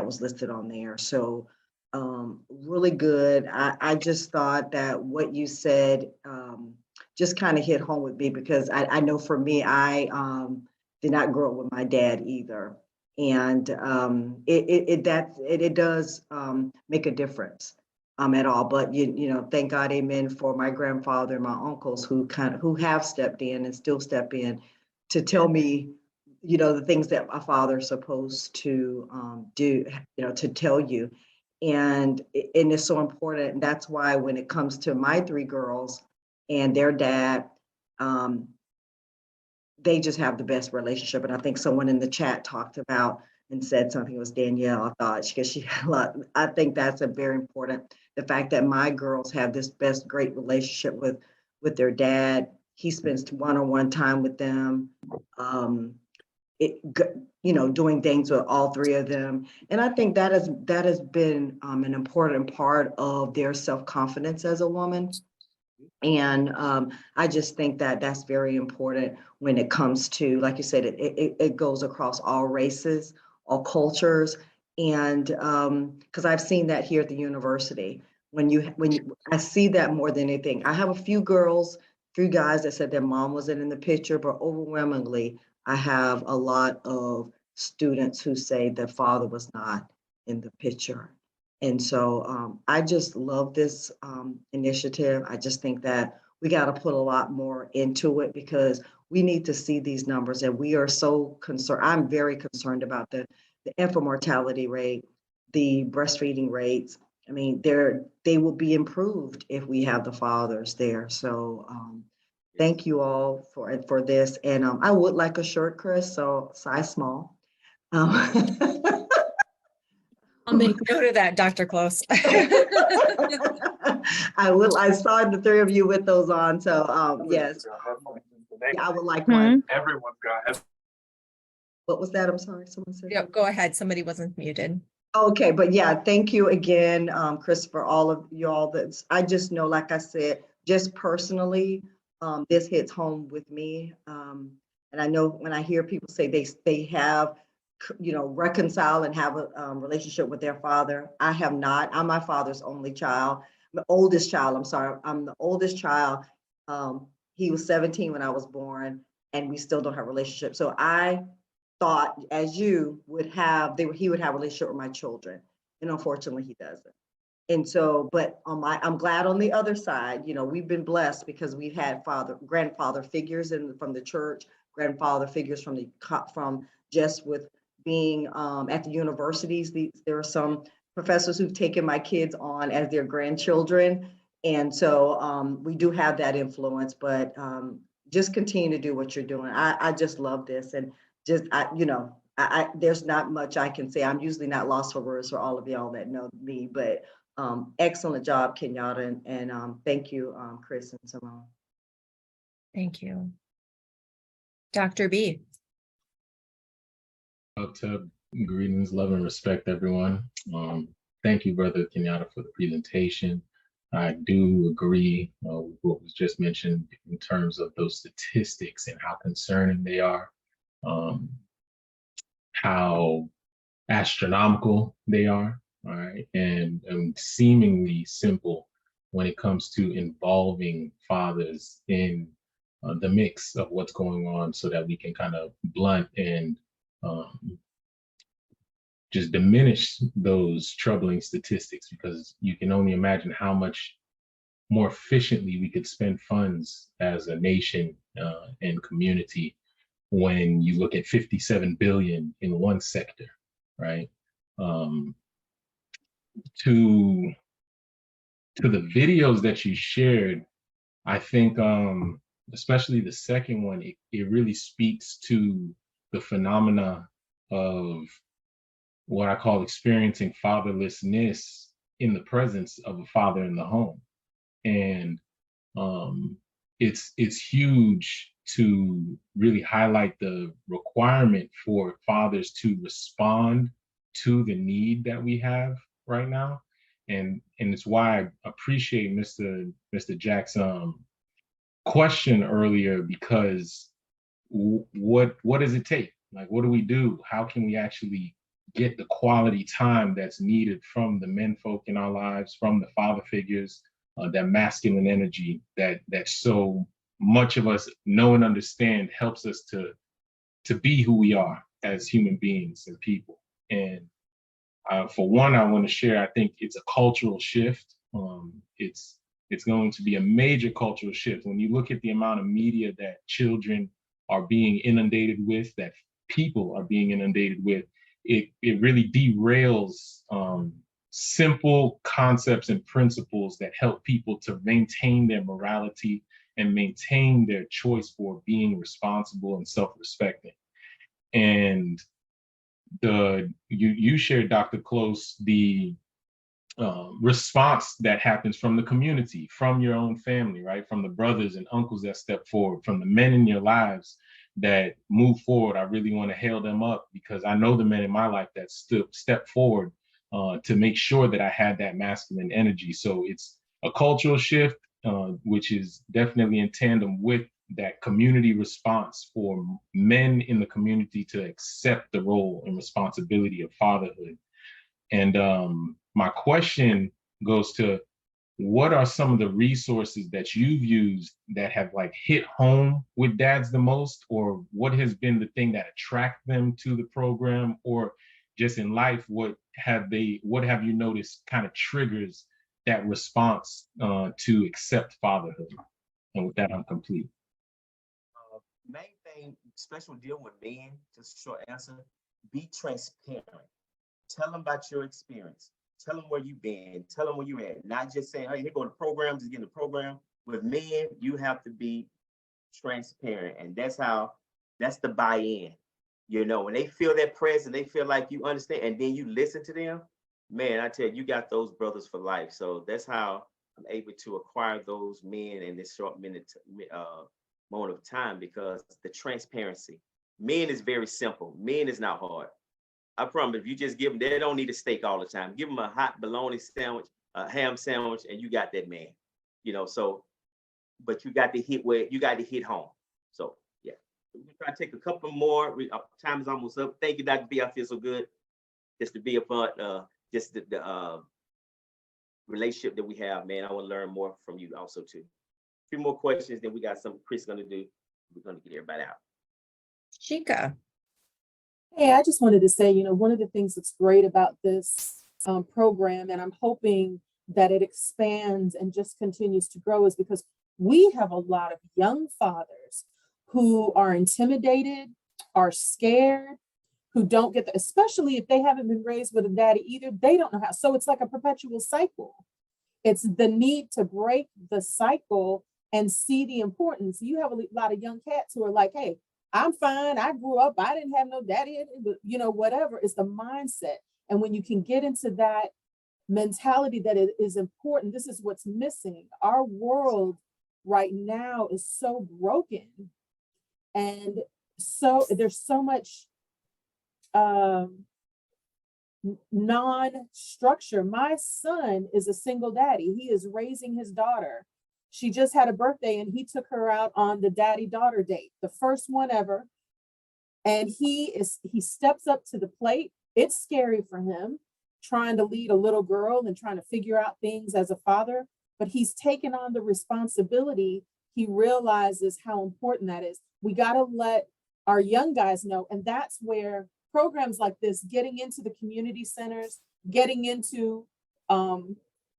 was listed on there. So really good. I just thought that what you said just kind of hit home with me, because I know for me, I did not grow up with my dad either. And it does make a difference at all. But you know, thank God, amen, for my grandfather and my uncles who have stepped in and still step in to tell me, you know, the things that a father's supposed to do, you know, to tell you. And it's so important. And that's why when it comes to my three girls and their dad, they just have the best relationship. And I think someone in the chat talked about and said something, it was Danielle, I thought, because she had a lot. I think that's a very important, the fact that my girls have this great relationship with their dad. He spends one-on-one time with them. You know, doing things with all three of them. And I think that has been an important part of their self-confidence as a woman. And I just think that that's very important when it comes to, like you said, it goes across all races, all cultures. And because I've seen that here at the university, I see that more than anything. I have a few guys that said their mom wasn't in the picture, but overwhelmingly, I have a lot of students who say their father was not in the picture. And so I just love this initiative. I just think that we got to put a lot more into it, because we need to see these numbers, and we are so concerned. I'm very concerned about the infant mortality rate, the breastfeeding rates. I mean, they will be improved if we have the fathers there. So thank you all for this. And I would like a shirt, Chris, so size small. I'll make note of that, Dr. Close. I saw the three of you with those on, so yes. Yeah, I would like one. Everyone's got. What was that? I'm sorry, someone said. Yep, go ahead. Somebody wasn't muted. Okay, but yeah, thank you again, Chris, for all of y'all. That's, I just know, like I said, just personally, this hits home with me. And I know when I hear people say they have, you know, reconcile and have a relationship with their father. I have not. I'm my father's only child, the oldest child. I'm sorry, I'm the oldest child. He was 17 when I was born, and we still don't have a relationship. So I thought, as you would have, he would have a relationship with my children, and unfortunately, he doesn't. And so, but I'm glad on the other side, you know, we've been blessed because we've had grandfather figures from the church, grandfather figures from just with being at the universities. There are some professors who've taken my kids on as their grandchildren. And so we do have that influence, but just continue to do what you're doing. I just love this. And just, you know, there's not much I can say. I'm usually not lost for words for all of y'all that know me, but excellent job, Kenyatta. And thank you, Chris and Simone. Thank you. Dr. B. Greetings, love and respect, everyone. Thank you, Brother Kenyatta, for the presentation. I do agree with what was just mentioned in terms of those statistics and how concerning they are, how astronomical they are, all right, and seemingly simple when it comes to involving fathers in the mix of what's going on, so that we can kind of blunt and just diminish those troubling statistics, because you can only imagine how much more efficiently we could spend funds as a nation and community when you look at 57 billion in one sector, right? To the videos that you shared, I think especially the second one, it really speaks to the phenomena of what I call experiencing fatherlessness in the presence of a father in the home. And it's huge to really highlight the requirement for fathers to respond to the need that we have right now. And it's why I appreciate Mr. Jack's question earlier, because what does it take? Like, what do we do? How can we actually get the quality time that's needed from the men folk in our lives, from the father figures, that masculine energy that so much of us know and understand helps us to be who we are as human beings and people. And for one, I want to share, I think it's a cultural shift. It's going to be a major cultural shift. When you look at the amount of media that children are being inundated with, that people are being inundated with, it really derails simple concepts and principles that help people to maintain their morality and maintain their choice for being responsible and self-respecting. And you shared, Dr. Close, the response that happens from the community, from your own family, right? From the brothers and uncles that step forward, from the men in your lives that move forward. I really want to hail them up, because I know the men in my life that step forward to make sure that I had that masculine energy. So it's a cultural shift, which is definitely in tandem with that community response for men in the community to accept the role and responsibility of fatherhood. And my question goes to, what are some of the resources that you've used that have like hit home with dads the most, or what has been the thing that attract them to the program, or just in life, what have you noticed kind of triggers that response to accept fatherhood? And with that, I'm complete. Main thing, special deal with men, just a short answer, be transparent. Tell them about your experience. Tell them where you've been. Tell them where you're at. Not just saying, hey, here go the program, just get in the program. With men, you have to be transparent. And that's the buy-in. You know, when they feel that presence, they feel like you understand, and then you listen to them, man, I tell you, you got those brothers for life. So that's how I'm able to acquire those men in this short moment of time, because the transparency. Men is very simple. Men is not hard. I promise, if you just give them, they don't need a steak all the time. Give them a hot bologna sandwich, a ham sandwich, and you got that man. You know, so, but you got to hit home. So yeah, we're trying to take a couple more. Time is almost up. Thank you, Dr. B. I feel so good just to be a part, just the relationship that we have, man. I want to learn more from you also too. A few more questions, then we got something Chris gonna do. We're gonna get everybody out. Shika. Hey, I just wanted to say, one of the things that's great about this program, and I'm hoping that it expands and just continues to grow, is because we have a lot of young fathers who are intimidated, are scared, who don't get especially if they haven't been raised with a daddy either, they don't know how. So it's like a perpetual cycle. It's the need to break the cycle and see the importance. You have a lot of young cats who are like, hey, I'm fine. I grew up. I didn't have no daddy, but whatever. It's the mindset. And when you can get into that mentality that it is important, this is what's missing. Our world right now is so broken. And so there's so much non-structure. My son is a single daddy. He is raising his daughter. She just had a birthday and he took her out on the daddy-daughter date, the first one ever. And he steps up to the plate. It's scary for him trying to lead a little girl and trying to figure out things as a father, but he's taken on the responsibility. He realizes how important that is. We got to let our young guys know. And that's where programs like this, getting into the community centers, getting into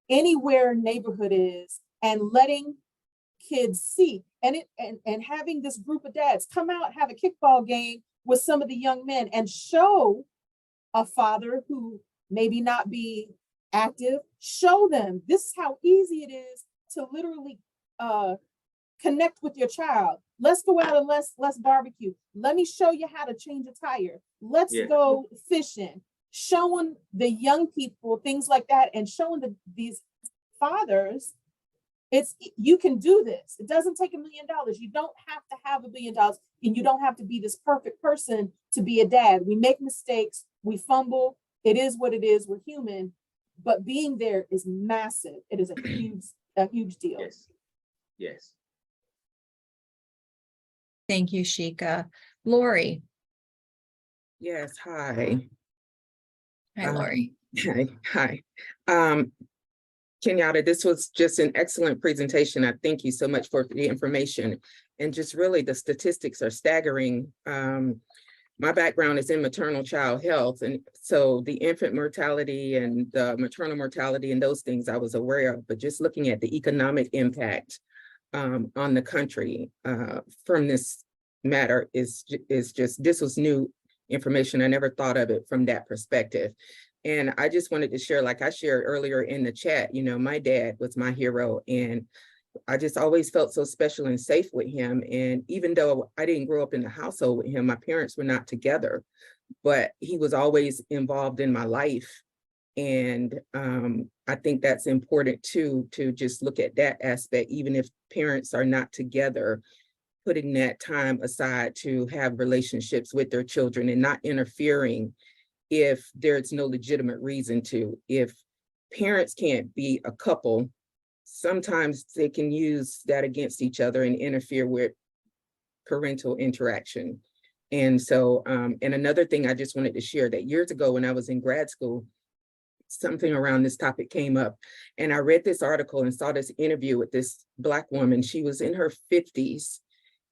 anywhere neighborhood is, and letting kids see, and having this group of dads come out, have a kickball game with some of the young men and show a father who maybe not be active, show them this is how easy it is to literally connect with your child. Let's go out and let's barbecue. Let me show you how to change a tire. Let's go fishing. Showing the young people things like that, and showing these fathers, you can do this. It doesn't take $1 million. You don't have to have $1 billion, and you don't have to be this perfect person to be a dad. We make mistakes, we fumble. It is what it is. We're human, but being there is massive. It is a huge deal. Yes. Thank you, Sheikah. Lori. Yes, hi. Hi, Lori. Hi. Kenyatta, this was just an excellent presentation. I thank you so much for the information. And just really the statistics are staggering. My background is in maternal child health. And so the infant mortality and the maternal mortality and those things I was aware of, but just looking at the economic impact on the country from this matter is just, this was new information. I never thought of it from that perspective. And I just wanted to share, like I shared earlier in the chat, you know, my dad was my hero, and I just always felt so special and safe with him. And even though I didn't grow up in the household with him, my parents were not together, but he was always involved in my life. And I think that's important too, to just look at that aspect, even if parents are not together, putting that time aside to have relationships with their children and not interfering if there's no legitimate reason to. If parents can't be a couple, sometimes they can use that against each other and interfere with parental interaction. And so, and another thing I just wanted to share, that years ago when I was in grad school, something around this topic came up, and I read this article and saw this interview with this Black woman. She was in her 50s,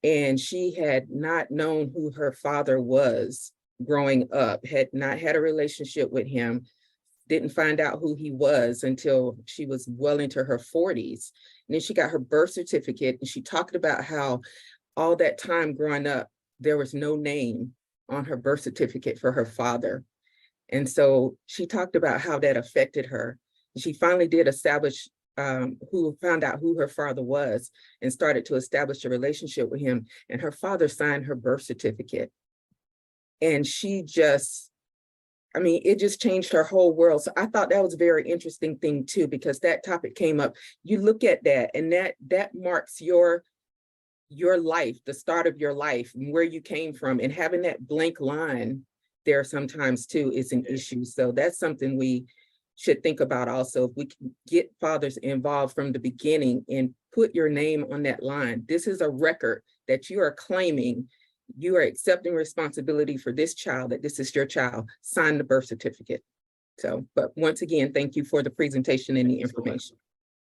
and she had not known who her father was growing up, had not had a relationship with him, didn't find out who he was until she was well into her 40s. And then she got her birth certificate, and she talked about how all that time growing up, there was no name on her birth certificate for her father. And so she talked about how that affected her. She finally did establish found out who her father was and started to establish a relationship with him. And her father signed her birth certificate. And she just, I mean, it just changed her whole world. So I thought that was a very interesting thing too, because that topic came up. You look at that, and that marks your life, the start of your life, and where you came from, and having that blank line there sometimes too is an issue. So that's something we should think about also. If we can get fathers involved from the beginning and put your name on that line, this is a record that you are claiming. You are accepting responsibility for this child, that this is your child. Sign the birth certificate. So, but once again, thank you for the presentation and the information.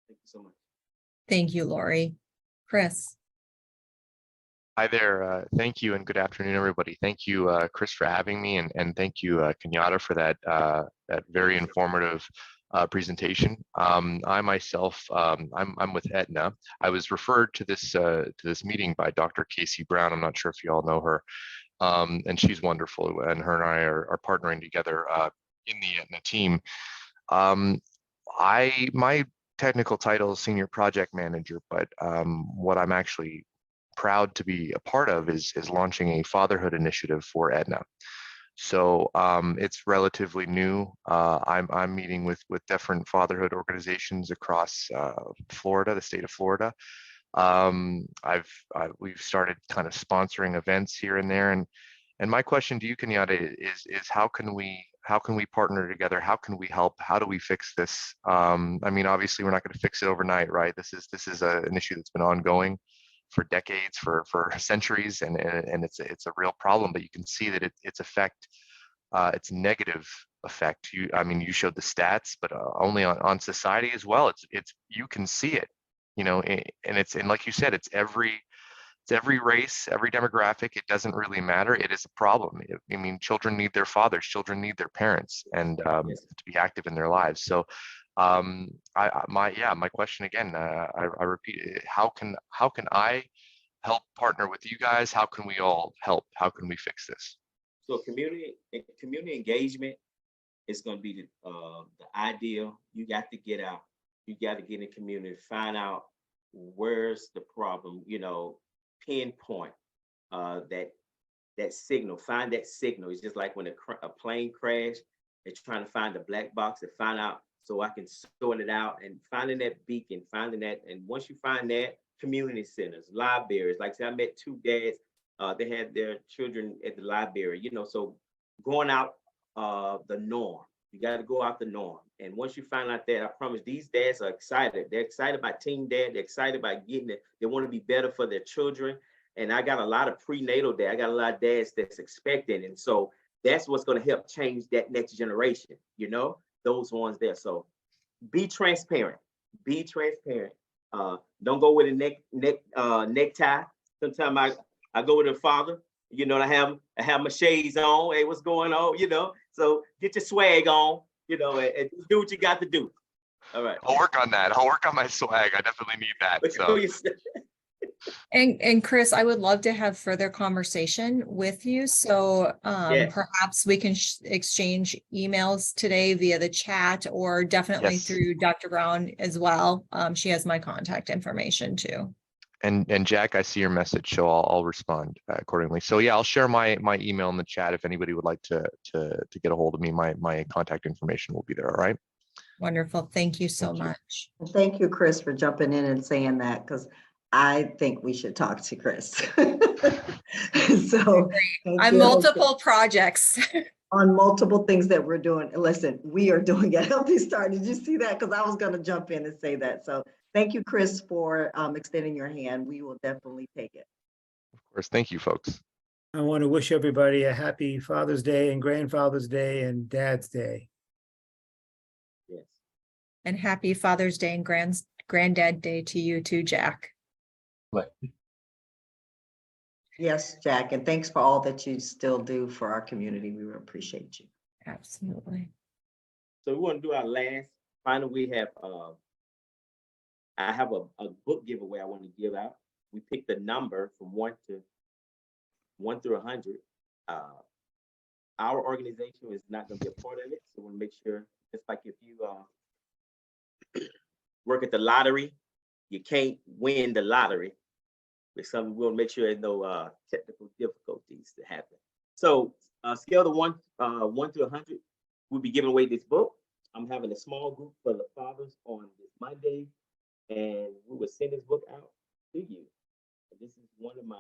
Thank you so much. Thank you, Lori. Chris. Hi there. Thank you and good afternoon, everybody. Thank you, Chris, for having me, and thank you, Kenyatta, for that very informative presentation. I myself, I'm with Aetna. I was referred to this meeting by Dr. Casey Brown. I'm not sure if you all know her, and she's wonderful. And her and I are partnering together in the Aetna team. My technical title is Senior Project Manager, but what I'm actually proud to be a part of is launching a fatherhood initiative for Aetna. So it's relatively new. I'm meeting with different fatherhood organizations across Florida, the state of Florida. We've started kind of sponsoring events here and there, and my question to you, Kenyatta, is how can we partner together? How can we help? How do we fix this? I mean, obviously, we're not going to fix it overnight, right? This is an issue that's been ongoing for decades, for centuries, and it's a real problem. But you can see that its negative effect. I mean, you showed the stats, but only on society as well. It's you can see it, you know, and like you said, it's every race, every demographic. It doesn't really matter. It is a problem. I mean, children need their fathers, children need their parents, and to be active in their lives. So my question again, I repeat it, how can I help partner with you guys? How can we all help? How can we fix this? So community engagement is going to be the ideal. You got to get out. You got to get in the community, find out where's the problem. You know, pinpoint that signal. Find that signal. It's just like when a plane crashed. They're trying to find the black box and find out, so I can sort it out, and finding that beacon, finding that. And once you find that, community centers, libraries. Like I said, I met two dads. They had their children at the library. You know, so going out the norm. You got to go out the norm. And once you find out that, I promise these dads are excited. They're excited about Team Dad. They're excited about getting it. They want to be better for their children. And I got a lot of prenatal dad. I got a lot of dads that's expecting. And so that's what's going to help change that next generation, you know, those ones there. So be transparent. Be transparent. Don't go with a necktie. Sometimes I go with a father, you know, I have my shades on. Hey, what's going on? You know, so get your swag on, you know, and do what you got to do. All right. I'll work on that. I'll work on my swag. I definitely need that. So. And Chris, I would love to have further conversation with you. So Yes. perhaps we can exchange emails today via the chat, or definitely Yes. through Dr. Brown as well. She has my contact information too. And Jack, I see your message, so I'll respond accordingly. So yeah, I'll share my email in the chat if anybody would like to get a hold of me. My contact information will be there. All right. Wonderful. Thank you so Thank you. much. Thank you, Chris, for jumping in and saying that, because I think we should talk to Chris. So On multiple projects. on multiple things that we're doing. And listen, we are doing a Healthy Start. Did you see that? Because I was going to jump in and say that. So thank you, Chris, for extending your hand. We will definitely take it. Of course. Thank you, folks. I want to wish everybody a happy Father's Day and Grandfather's Day and Dad's Day. Yes. And happy Father's Day and Granddad Day to you too, Jack. Yes, Jack, and thanks for all that you still do for our community. We really appreciate you. Absolutely. So we want to do our last. Finally, we have I have a book giveaway I want to give out. We picked the number from 1 through 100. Our organization is not going to be a part of it, so we want to make sure. It's like if you work at the lottery, you can't win the lottery. But something we'll make sure there's no technical difficulties to happen. So scale of 1 through 100, we'll be giving away this book. I'm having a small group for the fathers on this Monday, and we will send this book out to you. This is one of my.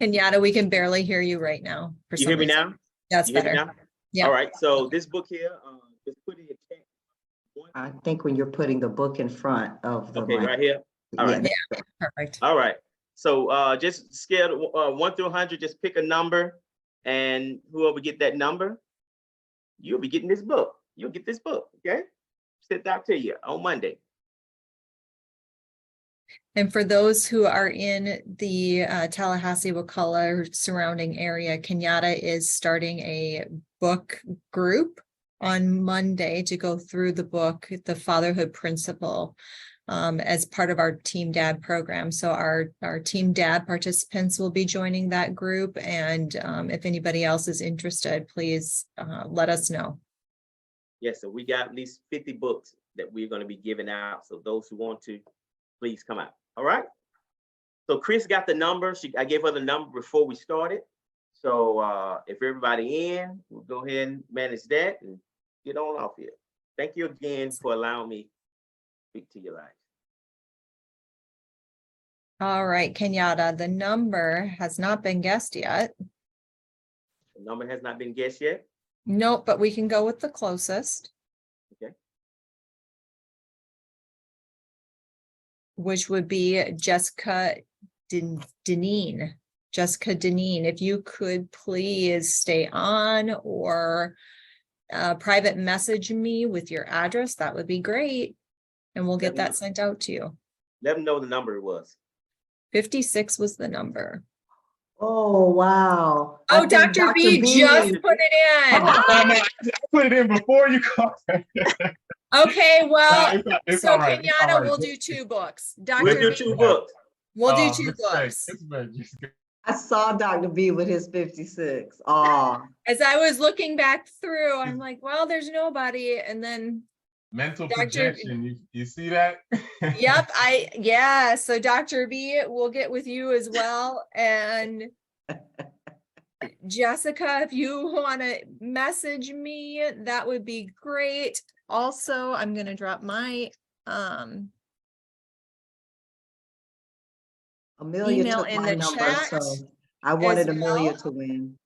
Kenyatta, we can barely hear you right now. You hear me now? That's you hear better. me now? Yeah. All right. So this book here, just put in your chat. I think when you're putting the book in front of the Okay, mic. right here. All right. Yeah, perfect. All right. So just scale 1 through 100. Just pick a number, and whoever get that number, you'll be getting this book. You'll get this book. Okay, sent out to you on Monday. And for those who are in the Tallahassee, Wakulla surrounding area, Kenyatta is starting a book group on Monday to go through the book, The Fatherhood Principle, as part of our Team Dad program. So our Team Dad participants will be joining that group. And if anybody else is interested, please let us know. Yes, so we got at least 50 books that we're going to be giving out. So those who want to, please come out. All right. So Chris got the number. I gave her the number before we started. So if everybody in, we'll go ahead and manage that and get on off here. Thank you again for allowing me to speak to your life. All right, Kenyatta, the number has not been guessed yet. The number has not been guessed yet? Nope, but we can go with the closest. Okay. Which would be Jessica Deneen. Jessica Deneen, if you could please stay on or private message me with your address, that would be great. And we'll get that sent out to you. Let them know the number it was. 56 was the number. Oh, wow. Oh, Dr. B just put it in. I put it in before you called. Okay, well, it's so all right. Kenyatta will do 2 books. Dr. We'll do B, 2 books. We'll do 2 books. I saw Dr. B with his 56. Oh. As I was looking back through, I'm like, well, there's nobody. And then mental projection, you see that? Yep, so Dr. B will get with you as well. And Jessica, if you want to message me, that would be great. Also, I'm going to drop my Amelia email took in my the number, chat. so I wanted as Amelia well. to win.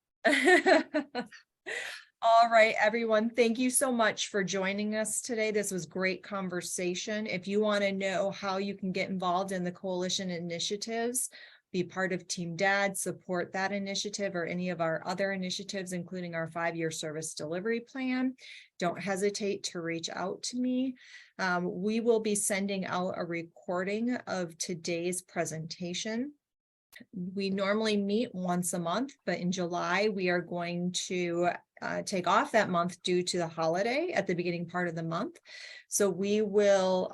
All right, everyone. Thank you so much for joining us today. This was great conversation. If you want to know how you can get involved in the coalition initiatives, be part of Team Dad, support that initiative or any of our other initiatives, including our 5-year service delivery plan, don't hesitate to reach out to me. We will be sending out a recording of today's presentation. We normally meet once a month, but in July, we are going to take off that month due to the holiday at the beginning part of the month. So we will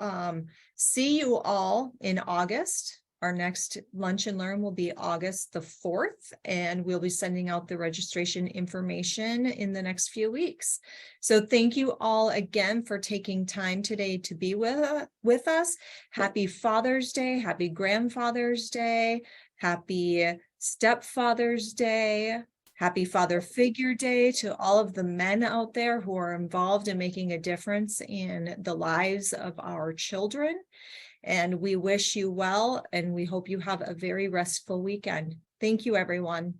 see you all in August. Our next Lunch and Learn will be August the 4th, and we'll be sending out the registration information in the next few weeks. So thank you all again for taking time today to be with us. Happy Father's Day, happy Grandfather's Day, happy Stepfather's Day, happy Father Figure Day to all of the men out there who are involved in making a difference in the lives of our children. And we wish you well, and we hope you have a very restful weekend. Thank you, everyone.